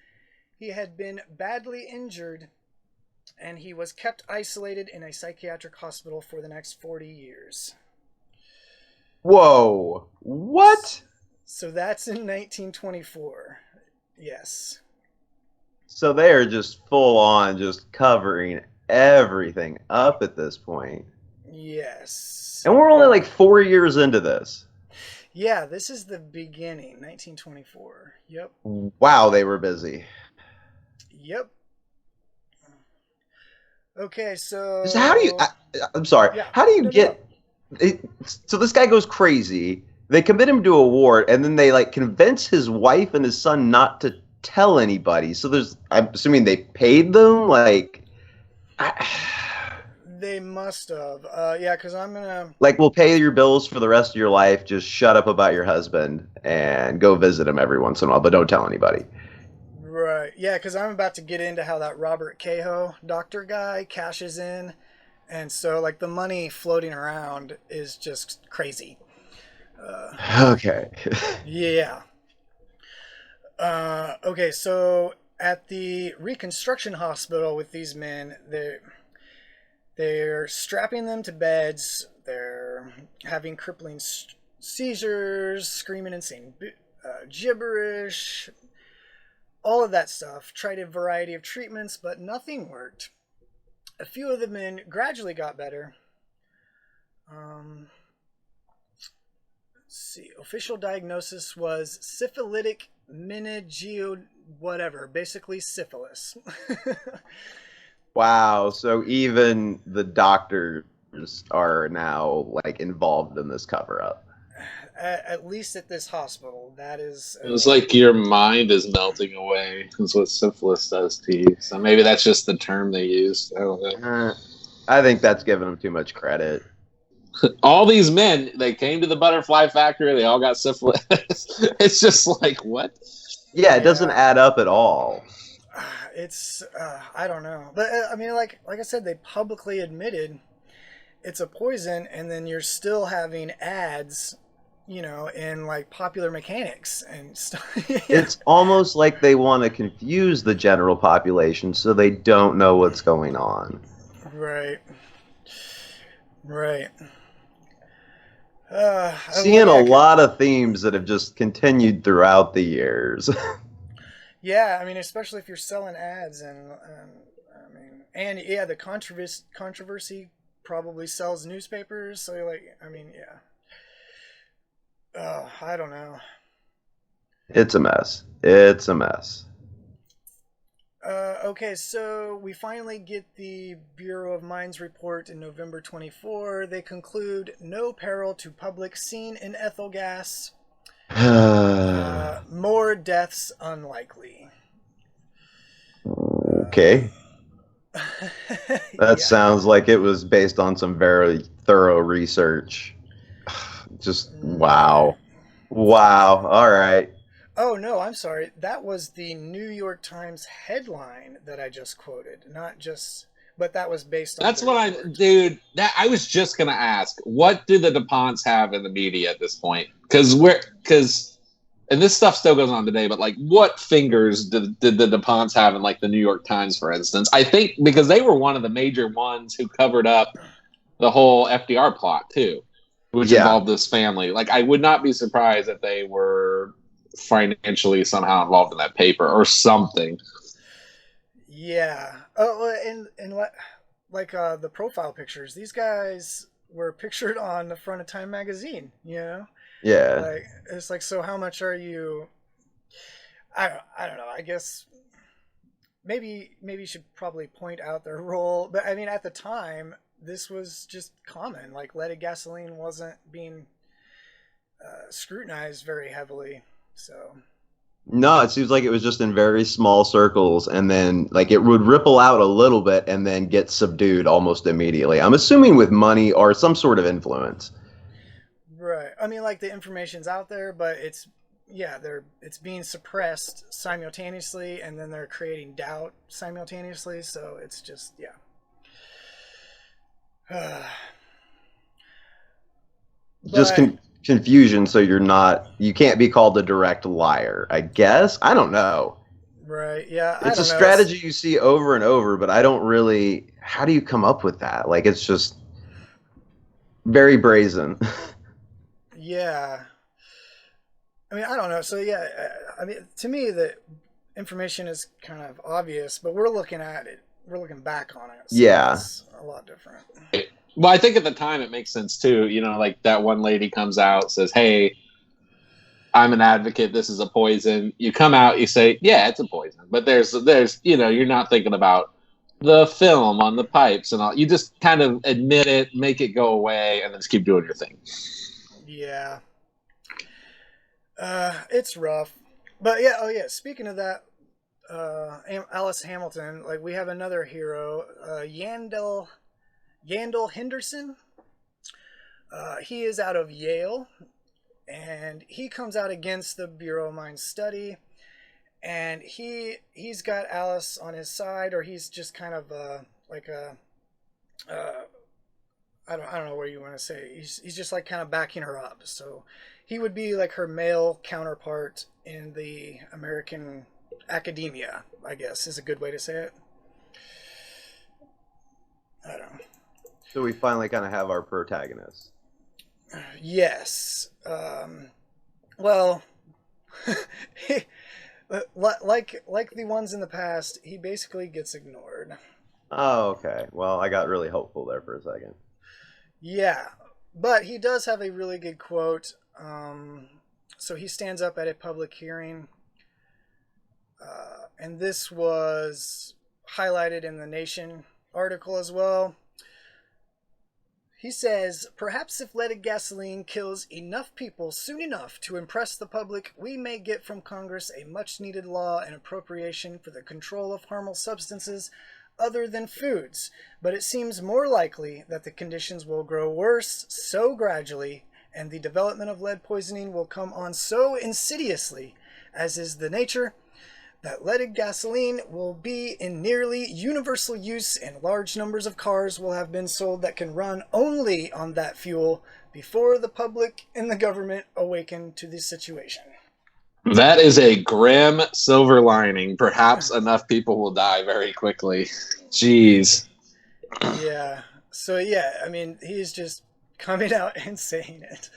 [SPEAKER 1] He had been badly injured and he was kept isolated in a psychiatric hospital for the next 40 years.
[SPEAKER 2] Whoa. What?
[SPEAKER 1] So that's in 1924. Yes.
[SPEAKER 2] So they are just full on just covering everything up at this point.
[SPEAKER 1] Yes.
[SPEAKER 2] And we're only like 4 years into this.
[SPEAKER 1] Yeah, this is the beginning, 1924. Yep.
[SPEAKER 2] Wow, they were busy.
[SPEAKER 1] Yep. Okay, so...
[SPEAKER 2] So how do you... I'm sorry.
[SPEAKER 1] Yeah.
[SPEAKER 2] How do you get... So this guy goes crazy. They commit him to a ward, and then they like convince his wife and his son not to tell anybody. So there's... I'm assuming they paid them? Like...
[SPEAKER 1] They must have. Yeah, because I'm going to...
[SPEAKER 2] Like, we'll pay your bills for the rest of your life. Just shut up about your husband and go visit him every once in a while, but don't tell anybody.
[SPEAKER 1] Right. Yeah, because I'm about to get into how that Robert Kehoe doctor guy cashes in. And so, like, the money floating around is just crazy.
[SPEAKER 2] Okay.
[SPEAKER 1] Yeah. Okay, so at the reconstruction hospital with these men, they're strapping them to beds. They're having crippling seizures, screaming and saying gibberish, all of that stuff. Tried a variety of treatments, but nothing worked. A few of the men gradually got better. Let's see. Official diagnosis was syphilitic meningeo whatever, basically syphilis.
[SPEAKER 2] Wow. So even the doctors are now like involved in this cover up.
[SPEAKER 1] At least at this hospital, that is.
[SPEAKER 3] It was like your mind is melting away. That's what syphilis does to you. So maybe that's just the term they use. I don't know.
[SPEAKER 2] I think that's giving them too much credit.
[SPEAKER 3] All these men, they came to the butterfly factory. They all got syphilis. It's just like, what?
[SPEAKER 2] Yeah, it doesn't add up at all.
[SPEAKER 1] It's I don't know, but I mean, like I said, they publicly admitted it's a poison, and then you're still having ads, you know, in like Popular Mechanics and stuff. Yeah.
[SPEAKER 2] It's almost like they want to confuse the general population so they don't know what's going on.
[SPEAKER 1] Right. Right.
[SPEAKER 2] Seeing a lot of themes that have just continued throughout the years.
[SPEAKER 1] Yeah, I mean, especially if you're selling ads, and I mean, and yeah, the controversy probably sells newspapers. So you're like, I mean, yeah. I don't know.
[SPEAKER 2] It's a mess. It's a mess.
[SPEAKER 1] Okay, so we finally get the Bureau of Mines report in November 24. They conclude no peril to public seen in ethyl gas. More deaths unlikely.
[SPEAKER 2] Okay. That sounds like it was based on some very thorough research. Just wow. Wow. All right.
[SPEAKER 1] Oh, no, I'm sorry. That was the New York Times headline that I just quoted, not just, but that was based on.
[SPEAKER 3] That's what dude, I was just going to ask, what do the DuPonts have in the media at this point? And this stuff still goes on today, but like, what fingers did the DuPonts have in like the New York Times, for instance? I think because they were one of the major ones who covered up the whole FDR plot too, which involved this family. Like, I would not be surprised if they were financially somehow involved in that paper or something.
[SPEAKER 1] Yeah. Oh, and like the profile pictures, these guys were pictured on the front of Time magazine, you know?
[SPEAKER 2] Yeah.
[SPEAKER 1] Like, it's like, so how much are you? I don't know. I guess maybe you should probably point out their role, but I mean, at the time, this was just common. Like, leaded gasoline wasn't being scrutinized very heavily, so.
[SPEAKER 2] No, it seems like it was just in very small circles, and then like it would ripple out a little bit and then get subdued almost immediately. I'm assuming with money or some sort of influence.
[SPEAKER 1] Right. I mean, like, the information's out there, but it's being suppressed simultaneously, and then they're creating doubt simultaneously. So it's just,
[SPEAKER 2] confusion, so you can't be called a direct liar, I guess. I don't know.
[SPEAKER 1] Right, yeah.
[SPEAKER 2] It's a strategy you see over and over, but I don't really... How do you come up with that? Like, it's just very brazen.
[SPEAKER 1] Yeah. I mean, I don't know. So, yeah, I mean, to me, the information is kind of obvious, but we're looking at it. We're looking back on it. So
[SPEAKER 2] Yeah.
[SPEAKER 1] It's a lot different.
[SPEAKER 3] Well, I think at the time it makes sense, too. You know, like that one lady comes out, says, hey, I'm an advocate. This is a poison. You come out, you say, yeah, it's a poison. But there's, you know, you're not thinking about the film on the pipes and all. You just kind of admit it, make it go away, and then just keep doing your thing.
[SPEAKER 1] Yeah. It's rough. But yeah, speaking of that, Alice Hamilton, like we have another hero, Yandel Henderson. He is out of Yale. And he comes out against the Bureau of Mine Study, and he's got Alice on his side, or he's just kind of like a I don't know what you want to say. He's just like kind of backing her up. So he would be like her male counterpart in the American academia, I guess is a good way to say it. I don't know.
[SPEAKER 2] So we finally kind of have our protagonist.
[SPEAKER 1] Yes. Well, like the ones in the past, he basically gets ignored.
[SPEAKER 2] Oh, okay. Well, I got really hopeful there for a second.
[SPEAKER 1] Yeah, but he does have a really good quote. So he stands up at a public hearing, and this was highlighted in the Nation article as well. He says, perhaps if leaded gasoline kills enough people soon enough to impress the public, we may get from Congress a much-needed law and appropriation for the control of harmful substances other than foods. But it seems more likely that the conditions will grow worse so gradually, and the development of lead poisoning will come on so insidiously, as is the nature, that leaded gasoline will be in nearly universal use, and large numbers of cars will have been sold that can run only on that fuel before the public and the government awaken to the situation.
[SPEAKER 3] That is a grim silver lining. Perhaps enough people will die very quickly. Jeez.
[SPEAKER 1] Yeah. So, yeah, I mean, he's just coming out and saying it.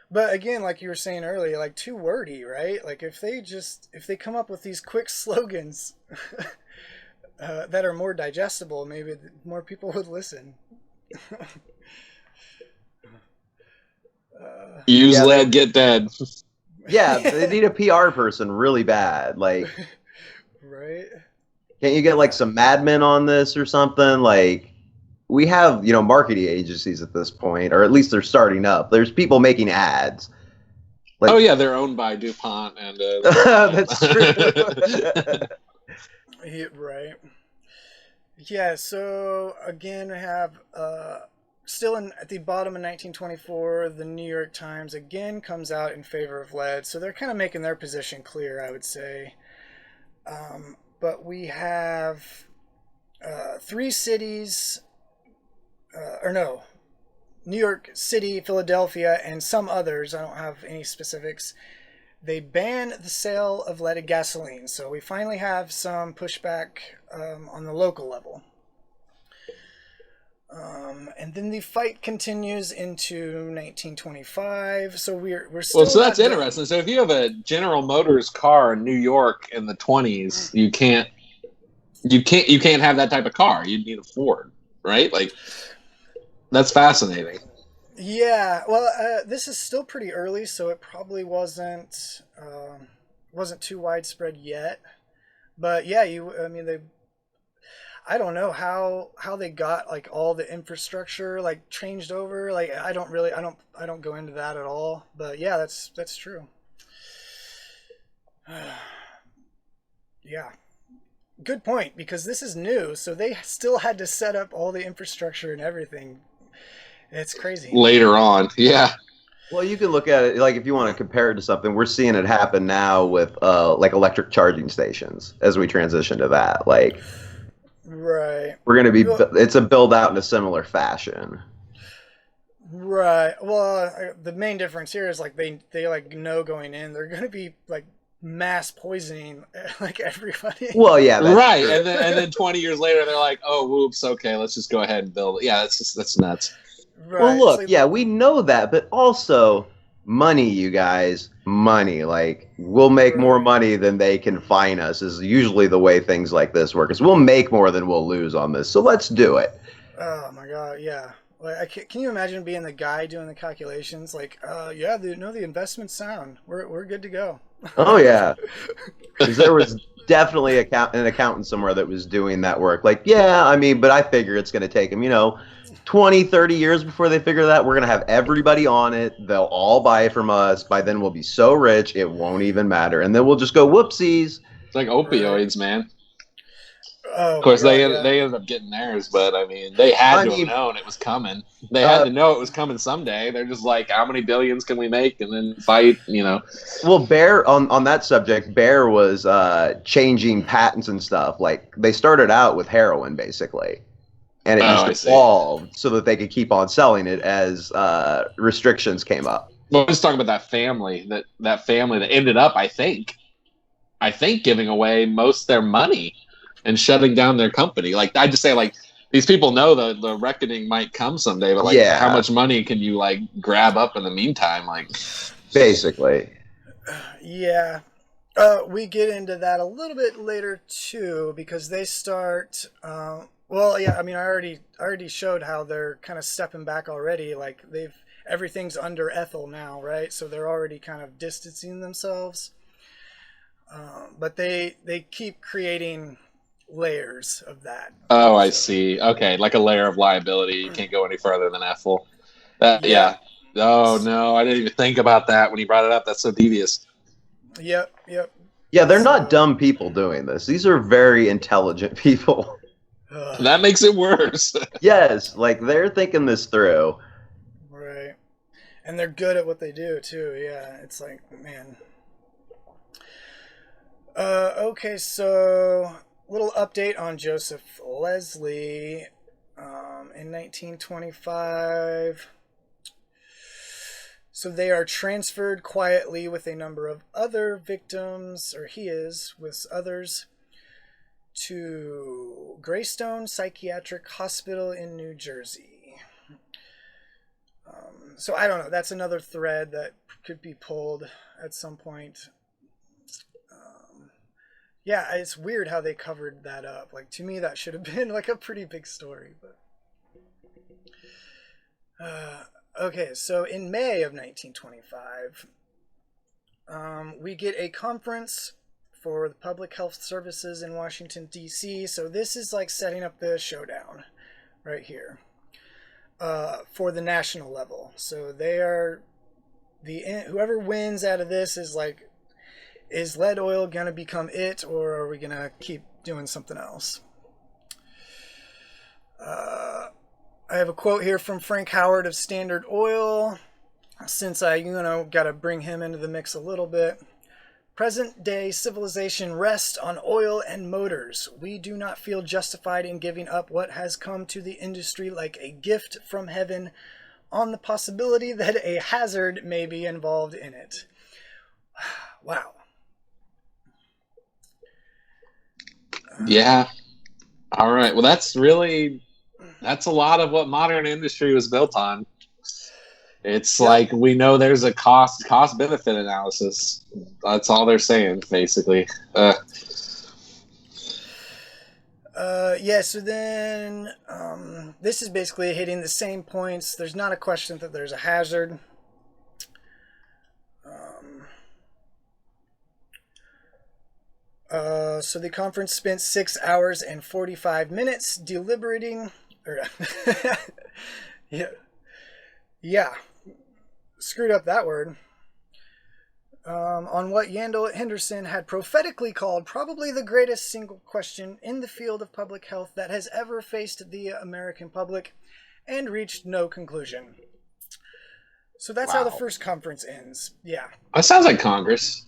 [SPEAKER 1] But again, like you were saying earlier, like too wordy, right? Like if they come up with these quick slogans that are more digestible, maybe more people would listen.
[SPEAKER 3] Use lead, get dead.
[SPEAKER 2] Yeah, they need a PR person really bad. Like,
[SPEAKER 1] right?
[SPEAKER 2] Can't you get like some Mad Men on this or something? Like, we have, marketing agencies at this point, or at least they're starting up. There's people making ads.
[SPEAKER 3] Like, oh yeah, they're owned by DuPont and.
[SPEAKER 2] That's true.
[SPEAKER 1] Yeah, right. Yeah. So again, we have still at the bottom of 1924, the New York Times again comes out in favor of lead. So they're kind of making their position clear, I would say. But we have 3 cities. New York City, Philadelphia, and some others, I don't have any specifics, they ban the sale of leaded gasoline. So we finally have some pushback on the local level. And then the fight continues into 1925. So we're still...
[SPEAKER 3] Well, so that's interesting. So if you have a General Motors car in New York in the 20s, you can't have that type of car. You'd need a Ford, right? Like... That's fascinating.
[SPEAKER 1] Yeah, well, this is still pretty early, so it probably wasn't too widespread yet. But yeah, I don't know how they got like all the infrastructure like changed over. Like I don't go into that at all. But yeah, that's true. Yeah. Good point, because this is new, so they still had to set up all the infrastructure and everything. It's crazy.
[SPEAKER 3] Later on, yeah.
[SPEAKER 2] Well, you can look at it, like if you want to compare it to something, we're seeing it happen now with like electric charging stations as we transition to that. Like,
[SPEAKER 1] right.
[SPEAKER 2] We're going to be, it's a build out in a similar fashion.
[SPEAKER 1] Right. Well, the main difference here is like they like know going in they're gonna be like mass poisoning like everybody.
[SPEAKER 2] Well, yeah, that's
[SPEAKER 3] Right,
[SPEAKER 2] true.
[SPEAKER 3] and then 20 years later, they're like, "Oh, whoops, okay, let's just go ahead and build it." Yeah, that's nuts.
[SPEAKER 2] Well,
[SPEAKER 1] Right. It's
[SPEAKER 2] look,
[SPEAKER 1] like
[SPEAKER 2] yeah, we know that, but also money, you guys, money. Like, we'll make more
[SPEAKER 1] right.
[SPEAKER 2] money than they can fine us, is usually the way things like this work. Is we'll make more than we'll lose on this, so let's do it.
[SPEAKER 1] Oh my god, yeah. Like, can you imagine being the guy doing the calculations? Like, yeah, the investment's sound. We're good to go.
[SPEAKER 2] Oh yeah, because there was definitely an accountant somewhere that was doing that work. Like, yeah, I mean, but I figure it's going to take them, 20, 30 years before they figure that. We're going to have everybody on it. They'll all buy from us. By then, we'll be so rich, it won't even matter. And then we'll just go, whoopsies.
[SPEAKER 3] It's like opioids, man.
[SPEAKER 1] Oh
[SPEAKER 3] Of
[SPEAKER 1] my
[SPEAKER 3] course,
[SPEAKER 1] god,
[SPEAKER 3] they
[SPEAKER 1] yeah.
[SPEAKER 3] they ended up getting theirs, but I mean, they had
[SPEAKER 2] I
[SPEAKER 3] to
[SPEAKER 2] mean,
[SPEAKER 3] have known it was coming. They had to know it was coming someday. They're just like, how many billions can we make, and then fight?
[SPEAKER 2] Well, Bear, on that subject, Bear was changing patents and stuff. Like, they started out with heroin, basically. And it
[SPEAKER 3] Oh,
[SPEAKER 2] just
[SPEAKER 3] I see.
[SPEAKER 2] evolved so that they could keep on selling it as restrictions came up.
[SPEAKER 3] Well, I was talking about that family that ended up, I think, giving away most of their money and shutting down their company. Like, I just say, like, these people know the reckoning might come someday, but like,
[SPEAKER 2] Yeah.
[SPEAKER 3] how much money can you like grab up in the meantime? Like,
[SPEAKER 2] Basically.
[SPEAKER 1] Yeah. We get into that a little bit later too, because they start. Well, yeah. I mean, I already showed how they're kind of stepping back already. Like everything's under Ethel now, right? So they're already kind of distancing themselves. But they keep creating layers of that.
[SPEAKER 3] oh, I see. Okay, like a layer of liability. You can't go any further than Ethel. Yeah. Oh no, I didn't even think about that when you brought it up. That's so devious.
[SPEAKER 1] Yep.
[SPEAKER 2] Yeah, they're not
[SPEAKER 1] So-
[SPEAKER 2] dumb people doing this. These are very intelligent people.
[SPEAKER 3] That makes it worse.
[SPEAKER 2] Yes, like they're thinking this through.
[SPEAKER 1] Right. And they're good at what they do too. Yeah, it's like, man. Okay, so little update on Joseph Leslie. In 1925. So they are transferred quietly with a number of other victims, or he is with others, to Greystone Psychiatric Hospital in New Jersey. So I don't know. That's another thread that could be pulled at some point. Yeah, it's weird how they covered that up. Like, to me, that should have been like a pretty big story. But okay, so in May of 1925, we get a conference for the Public Health Services in Washington, D.C. So this is like setting up the showdown right here for the national level. So they are whoever wins out of this is like, is lead oil going to become it, or are we going to keep doing something else? I have a quote here from Frank Howard of Standard Oil, since I, got to bring him into the mix a little bit. Present day civilization rests on oil and motors. We do not feel justified in giving up what has come to the industry like a gift from heaven on the possibility that a hazard may be involved in it. Wow.
[SPEAKER 3] Yeah. All right. Well, that's a lot of what modern industry was built on. It's like, we know there's a cost benefit analysis. That's all they're saying, basically.
[SPEAKER 1] Yeah, so then this is basically hitting the same points. There's not a question that there's a hazard. So the conference spent 6 hours and 45 minutes deliberating. Yeah. Screwed up that word. On what Yandel Henderson had prophetically called probably the greatest single question in the field of public health that has ever faced the American public, and reached no conclusion. So that's how the first conference ends. Yeah.
[SPEAKER 3] That sounds like Congress.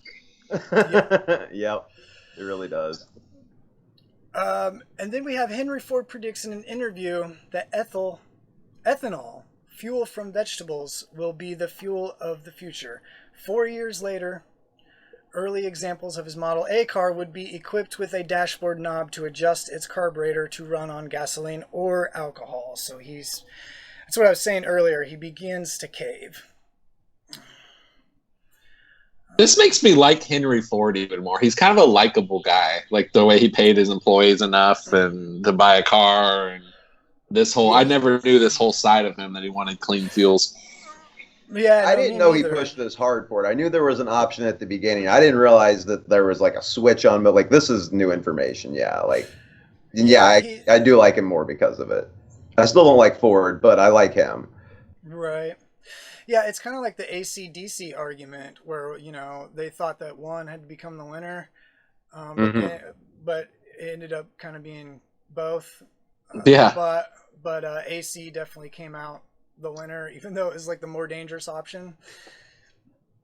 [SPEAKER 2] Yep, it really does.
[SPEAKER 1] And then we have Henry Ford predicts in an interview that ethanol fuel from vegetables will be the fuel of the future. 4 years later, early examples of his Model A car would be equipped with a dashboard knob to adjust its carburetor to run on gasoline or alcohol. So that's what I was saying earlier, he begins to cave.
[SPEAKER 3] This makes me like Henry Ford even more. He's kind of a likable guy, like the way he paid his employees enough and to buy a car, and this whole, I never knew this whole side of him, that he wanted clean fuels.
[SPEAKER 1] Yeah,
[SPEAKER 2] I didn't know he pushed this hard for it. I knew there was an option at the beginning. I didn't realize that there was like a switch on, but like this is new information. Yeah, like I do like him more because of it. I still don't like Ford, but I like him.
[SPEAKER 1] Right. Yeah, it's kind of like the AC/DC argument where, they thought that one had to become the winner, but it ended up kind of being both. But AC definitely came out the winner, even though it was like the more dangerous option.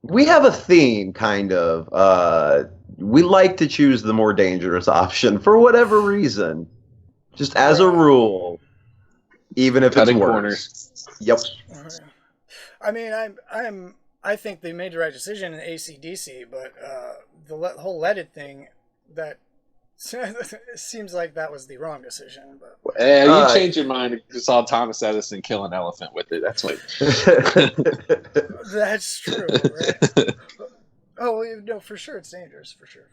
[SPEAKER 2] We have a theme, kind of. We like to choose the more dangerous option for whatever reason, just as a rule, even if it's worse. Corners. Yep.
[SPEAKER 1] I mean, I think they made the right decision in AC/DC, but the whole leaded thing, that seems like that was the wrong decision. But
[SPEAKER 3] you changed your mind. You saw Thomas Edison kill an elephant with it. That's what.
[SPEAKER 1] That's true, right? Oh no, for sure it's dangerous. For sure.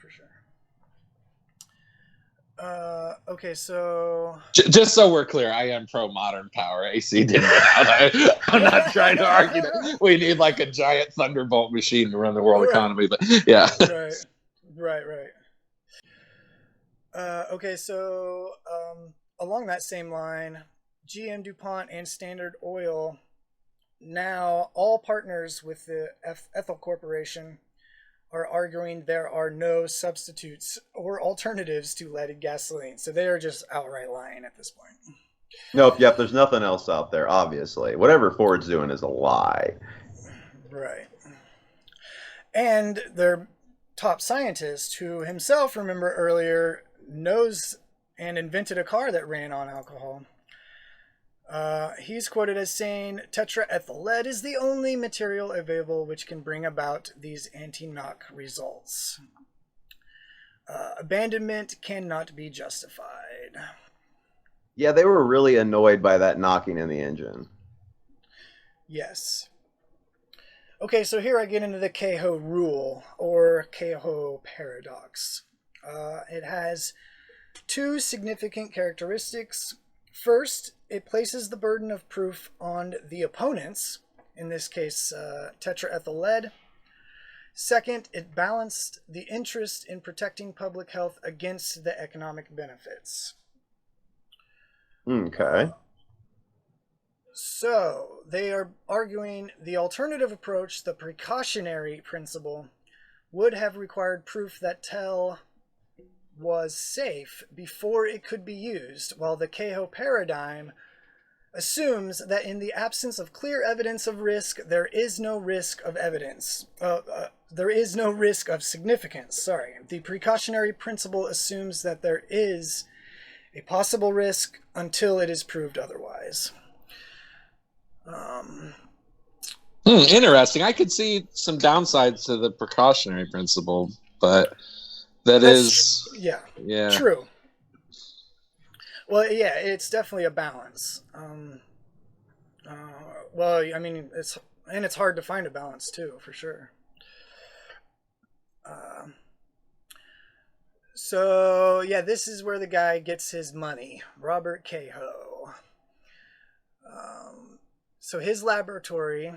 [SPEAKER 1] Okay, so
[SPEAKER 3] just so we're clear, I am pro modern power. AC didn't win out. I'm not trying to argue that we need like a giant thunderbolt machine to run the world economy, but yeah.
[SPEAKER 1] Right. Okay, so along that same line, GM, DuPont, and Standard Oil, now all partners with the Ethyl Corporation, are arguing there are no substitutes or alternatives to leaded gasoline. So they are just outright lying at this point.
[SPEAKER 2] Nope, there's nothing else out there, obviously. Whatever Ford's doing is a lie.
[SPEAKER 1] Right. And their top scientist, who himself, remember earlier, knows and invented a car that ran on alcohol. He's quoted as saying, tetraethyl lead is the only material available which can bring about these anti-knock results. Abandonment cannot be justified.
[SPEAKER 2] Yeah, they were really annoyed by that knocking in the engine.
[SPEAKER 1] Yes. Okay, so here I get into the Kehoe rule, or Kehoe Paradox. It has two significant characteristics. First, it places the burden of proof on the opponents, in this case, tetraethyl lead. Second, it balanced the interest in protecting public health against the economic benefits.
[SPEAKER 2] Okay.
[SPEAKER 1] So, they are arguing the alternative approach, the precautionary principle, would have required proof that TEL was safe before it could be used, while the Kehoe paradigm assumes that in the absence of clear evidence of risk, there is no risk of evidence. There is no risk of significance. Sorry. The precautionary principle assumes that there is a possible risk until it is proved otherwise.
[SPEAKER 3] Interesting. I could see some downsides to the precautionary principle, but that's
[SPEAKER 1] true. Well, yeah, it's definitely a balance. Well, I mean, it's hard to find a balance too, for sure. So yeah, this is where the guy gets his money, Robert Kehoe. So his laboratory,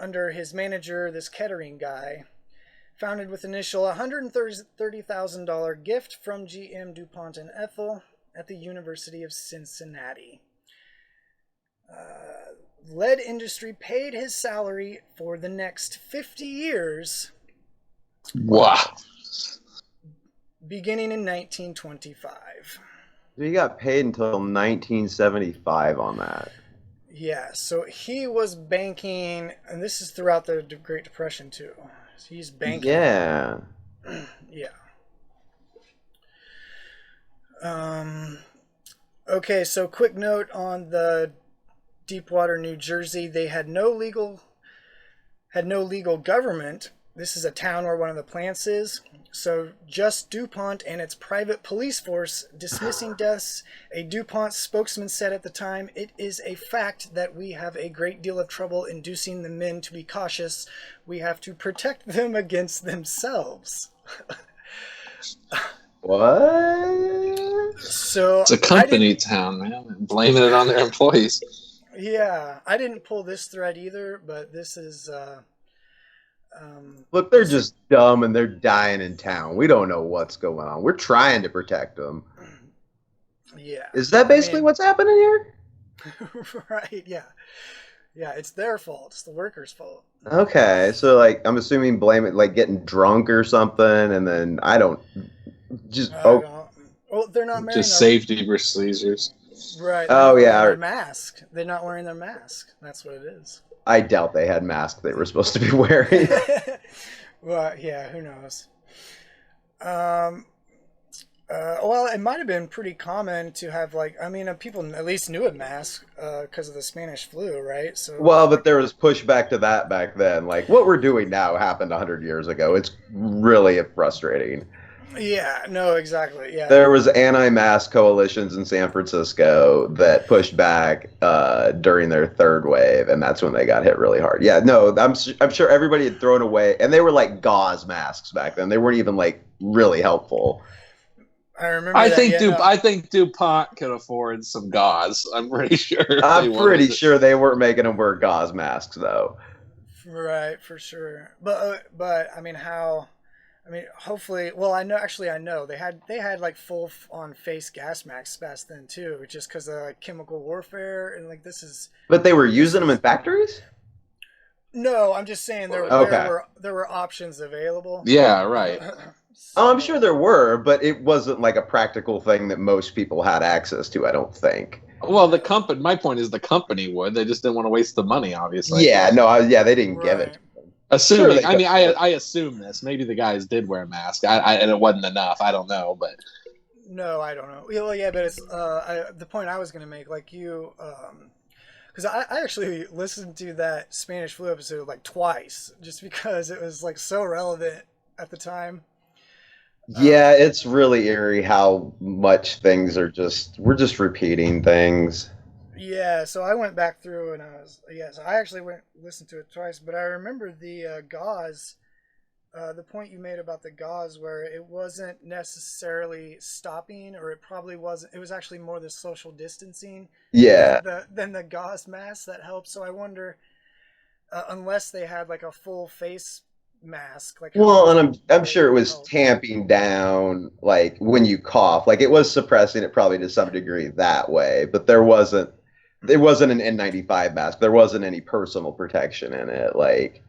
[SPEAKER 1] under his manager, this Kettering guy, founded with initial $130,000 gift from GM, DuPont, and Ethyl at the University of Cincinnati. Lead industry paid his salary for the next 50 years.
[SPEAKER 3] Wow.
[SPEAKER 1] Beginning in 1925.
[SPEAKER 2] He got paid until 1975 on that.
[SPEAKER 1] Yeah, so he was banking, and this is throughout the Great Depression too. He's banking.
[SPEAKER 2] Yeah.
[SPEAKER 1] Yeah. Okay, so quick note on the Deepwater, New Jersey. They had no legal government. This is a town where one of the plants is. So just DuPont and its private police force dismissing deaths. A DuPont spokesman said at the time, "It is a fact that we have a great deal of trouble inducing the men to be cautious. We have to protect them against themselves."
[SPEAKER 2] What?
[SPEAKER 1] So
[SPEAKER 3] It's a company town, man. Blaming it on their employees.
[SPEAKER 1] Yeah, I didn't pull this thread either, but this is...
[SPEAKER 2] Look, they're just dumb and they're dying in town. We don't know what's going on. We're trying to protect them.
[SPEAKER 1] Yeah.
[SPEAKER 2] Is that basically what's happening here?
[SPEAKER 1] Right, yeah. Yeah, it's their fault. It's the workers' fault.
[SPEAKER 2] Okay, so like I'm assuming blame it like getting drunk or something, and then I don't just
[SPEAKER 1] Well, they're not wearing
[SPEAKER 3] Just safety procedures.
[SPEAKER 1] Right.
[SPEAKER 2] Oh yeah,
[SPEAKER 1] their mask. They're not wearing their mask. That's what it is.
[SPEAKER 2] I doubt they had masks they were supposed to be wearing.
[SPEAKER 1] Well, yeah, who knows? Well, it might have been pretty common to have people at least knew a mask because of the Spanish flu, right? So
[SPEAKER 2] Well, but there was pushback to that back then. Like what we're doing now happened 100 years ago. It's really frustrating.
[SPEAKER 1] Yeah, no, exactly. Yeah.
[SPEAKER 2] There was anti-mask coalitions in San Francisco that pushed back during their third wave, and that's when they got hit really hard. Yeah, no, I'm sure everybody had thrown away, and they were like gauze masks back then. They weren't even like really helpful.
[SPEAKER 1] I remember.
[SPEAKER 3] I think DuPont could afford some gauze. I'm pretty sure.
[SPEAKER 2] I'm pretty sure they weren't making them wear gauze masks though.
[SPEAKER 1] Right, for sure. But I mean, how? I mean, hopefully. Well, I know they had like full on face gas masks back then too, just because of like chemical warfare and like this is.
[SPEAKER 2] But they were using them in factories.
[SPEAKER 1] No, I'm just saying there were options available.
[SPEAKER 3] Yeah, right.
[SPEAKER 2] Oh, I'm sure there were, but it wasn't like a practical thing that most people had access to, I don't think.
[SPEAKER 3] Well, my point is the company would. They just didn't want to waste the money, obviously.
[SPEAKER 2] Yeah, no, they didn't give it.
[SPEAKER 3] Assuming, sure, I assume this. Maybe the guys did wear a mask, and it wasn't enough. I don't know, but
[SPEAKER 1] no, I don't know. Well, yeah, but it's the point I was going to make, like you, because I actually listened to that Spanish flu episode like twice, just because it was like so relevant at the time.
[SPEAKER 2] Yeah, it's really eerie how much things are we're just repeating things.
[SPEAKER 1] Yeah, so I went back through and so I actually listened to it twice, but I remember the gauze, the point you made about the gauze where it wasn't necessarily stopping, or it probably wasn't, it was actually more the social distancing.
[SPEAKER 2] Yeah.
[SPEAKER 1] Than the gauze mask that helped. So I wonder, unless they had like a full face mask, like,
[SPEAKER 2] well, and I'm sure it was tamping down like when you cough, like it was suppressing it probably to some degree that way, but it wasn't an N95 mask, there wasn't any personal protection in it, like.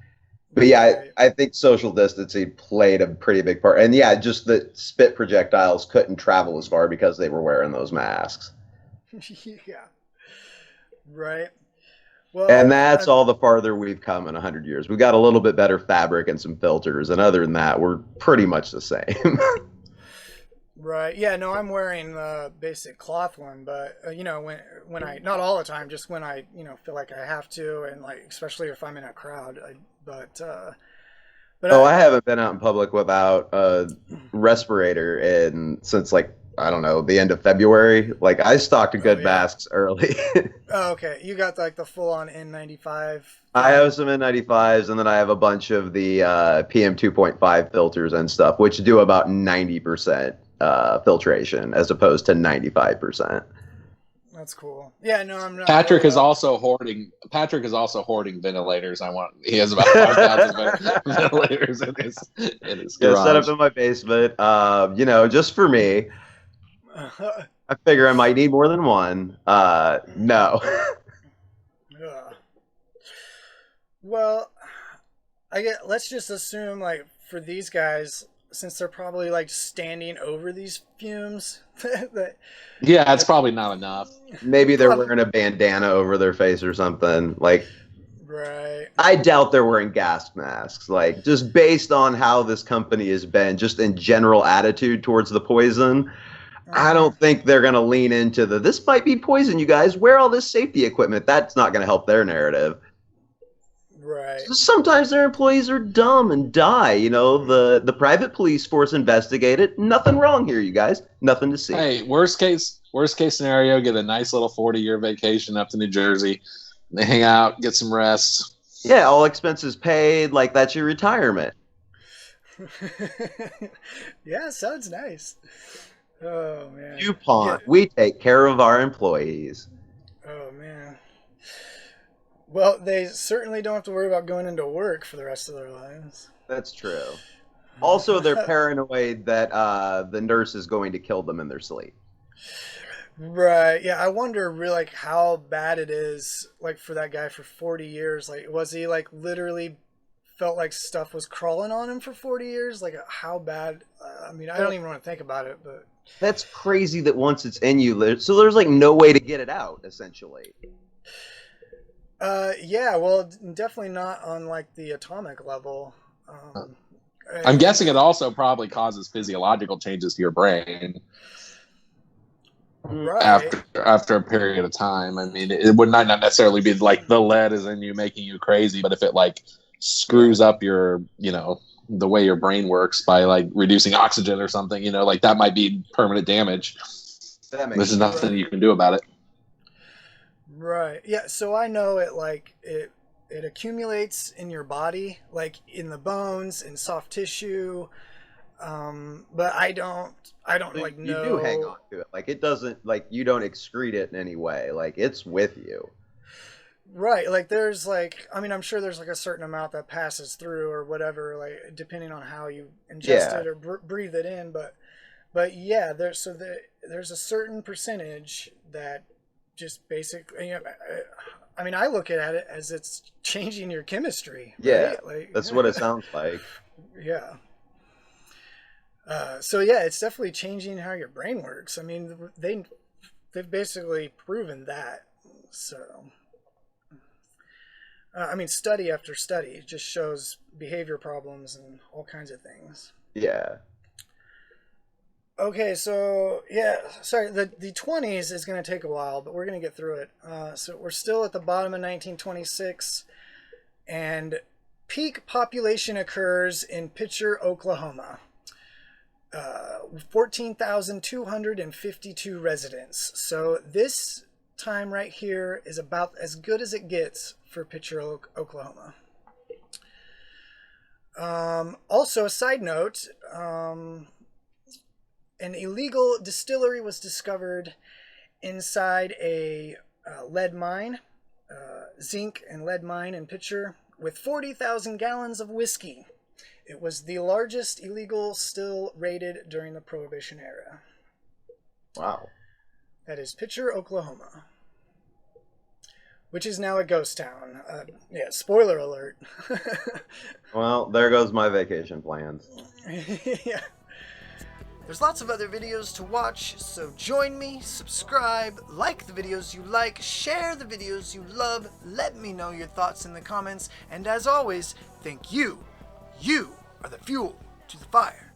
[SPEAKER 2] But yeah, I think social distancing played a pretty big part, and yeah, just that spit projectiles couldn't travel as far because they were wearing those masks.
[SPEAKER 1] Yeah, right. Well,
[SPEAKER 2] and that's all the farther we've come in 100 years. We got a little bit better fabric and some filters, and other than that, we're pretty much the same.
[SPEAKER 1] Right. Yeah. No, I'm wearing the basic cloth one, but when I, not all the time, just when I feel like I have to, and like especially if I'm in a crowd.
[SPEAKER 2] I haven't been out in public without a respirator since like, I don't know, the end of February. Like I stocked good masks early.
[SPEAKER 1] Oh, okay. You got like the full on N95.
[SPEAKER 2] I have some N95s, and then I have a bunch of the PM 2.5 filters and stuff, which do about 90% filtration as opposed to 95%.
[SPEAKER 1] That's cool. Yeah, no, I'm not.
[SPEAKER 3] Patrick is also hoarding ventilators. He has about 5,000 ventilators in his garage.
[SPEAKER 2] Set up in my basement. Just for me. I figure I might need more than one. No.
[SPEAKER 1] Well, let's just assume, like, for these guys, since they're probably like standing over these fumes,
[SPEAKER 3] it's probably not enough.
[SPEAKER 2] Maybe they're wearing a bandana over their face or something. Like,
[SPEAKER 1] right.
[SPEAKER 2] I doubt they're wearing gas masks. Like, just based on how this company has been, just in general attitude towards the poison, I don't think they're going to lean into this might be poison, you guys. Wear all this safety equipment. That's not going to help their narrative.
[SPEAKER 1] Right.
[SPEAKER 2] Sometimes their employees are dumb and die. You know, the private police force investigated. Nothing wrong here, you guys. Nothing to see.
[SPEAKER 3] Hey, worst case scenario, get a nice little 40-year vacation up to New Jersey. They hang out, get some rest.
[SPEAKER 2] Yeah, all expenses paid. Like, that's your retirement.
[SPEAKER 1] Yeah, sounds nice. Oh, man.
[SPEAKER 2] DuPont, we take care of our employees.
[SPEAKER 1] Oh, man. Well, they certainly don't have to worry about going into work for the rest of their lives.
[SPEAKER 2] That's true. Also, they're paranoid that the nurse is going to kill them in their sleep.
[SPEAKER 1] Right. Yeah, I wonder really like how bad it is like for that guy for 40 years. Like was he like literally felt like stuff was crawling on him for 40 years? Like how bad? I mean, I don't even want to think about it, but
[SPEAKER 2] that's crazy that once it's in you, so there's like no way to get it out essentially.
[SPEAKER 1] Yeah, well, definitely not on like the atomic level.
[SPEAKER 3] I'm guessing it also probably causes physiological changes to your brain.
[SPEAKER 1] Right.
[SPEAKER 3] After a period of time. I mean, it would not necessarily be like the lead is in you making you crazy, but if it like screws up your, you know, the way your brain works by like reducing oxygen or something, you know, like that might be permanent damage. This is nothing you can do about it.
[SPEAKER 1] Right. Yeah. So I know it like it accumulates in your body, like in the bones, in soft tissue. But I don't like know.
[SPEAKER 2] You do hang on to it. Like it doesn't, like you don't excrete it in any way. Like it's with you.
[SPEAKER 1] Right. Like there's like, I mean, I'm sure there's like a certain amount that passes through or whatever, like depending on how you ingest it or breathe it in. But yeah, there's a certain percentage that just basically, you know, I mean, I look at it as it's changing your chemistry.
[SPEAKER 2] Yeah.
[SPEAKER 1] Right? Like,
[SPEAKER 2] that's what it sounds like.
[SPEAKER 1] Yeah. So yeah, it's definitely changing how your brain works. I mean, they've basically proven that. So, I mean, study after study just shows behavior problems and all kinds of things.
[SPEAKER 2] Yeah.
[SPEAKER 1] Okay, so yeah, sorry, the 20s is going to take a while, but we're going to get through it. So we're still at the bottom of 1926, and peak population occurs in Picher, Oklahoma. 14,252 residents. So this time right here is about as good as it gets for Picher, Oklahoma. Also, a side note, an illegal distillery was discovered inside a lead mine, zinc and lead mine in Picher, with 40,000 gallons of whiskey. It was the largest illegal still raided during the Prohibition era.
[SPEAKER 2] Wow.
[SPEAKER 1] That is Picher, Oklahoma, which is now a ghost town. Yeah, spoiler alert.
[SPEAKER 2] Well, there goes my vacation plans.
[SPEAKER 1] Yeah. There's lots of other videos to watch, so join me, subscribe, like the videos you like, share the videos you love, let me know your thoughts in the comments, and as always, thank you. You are the fuel to the fire.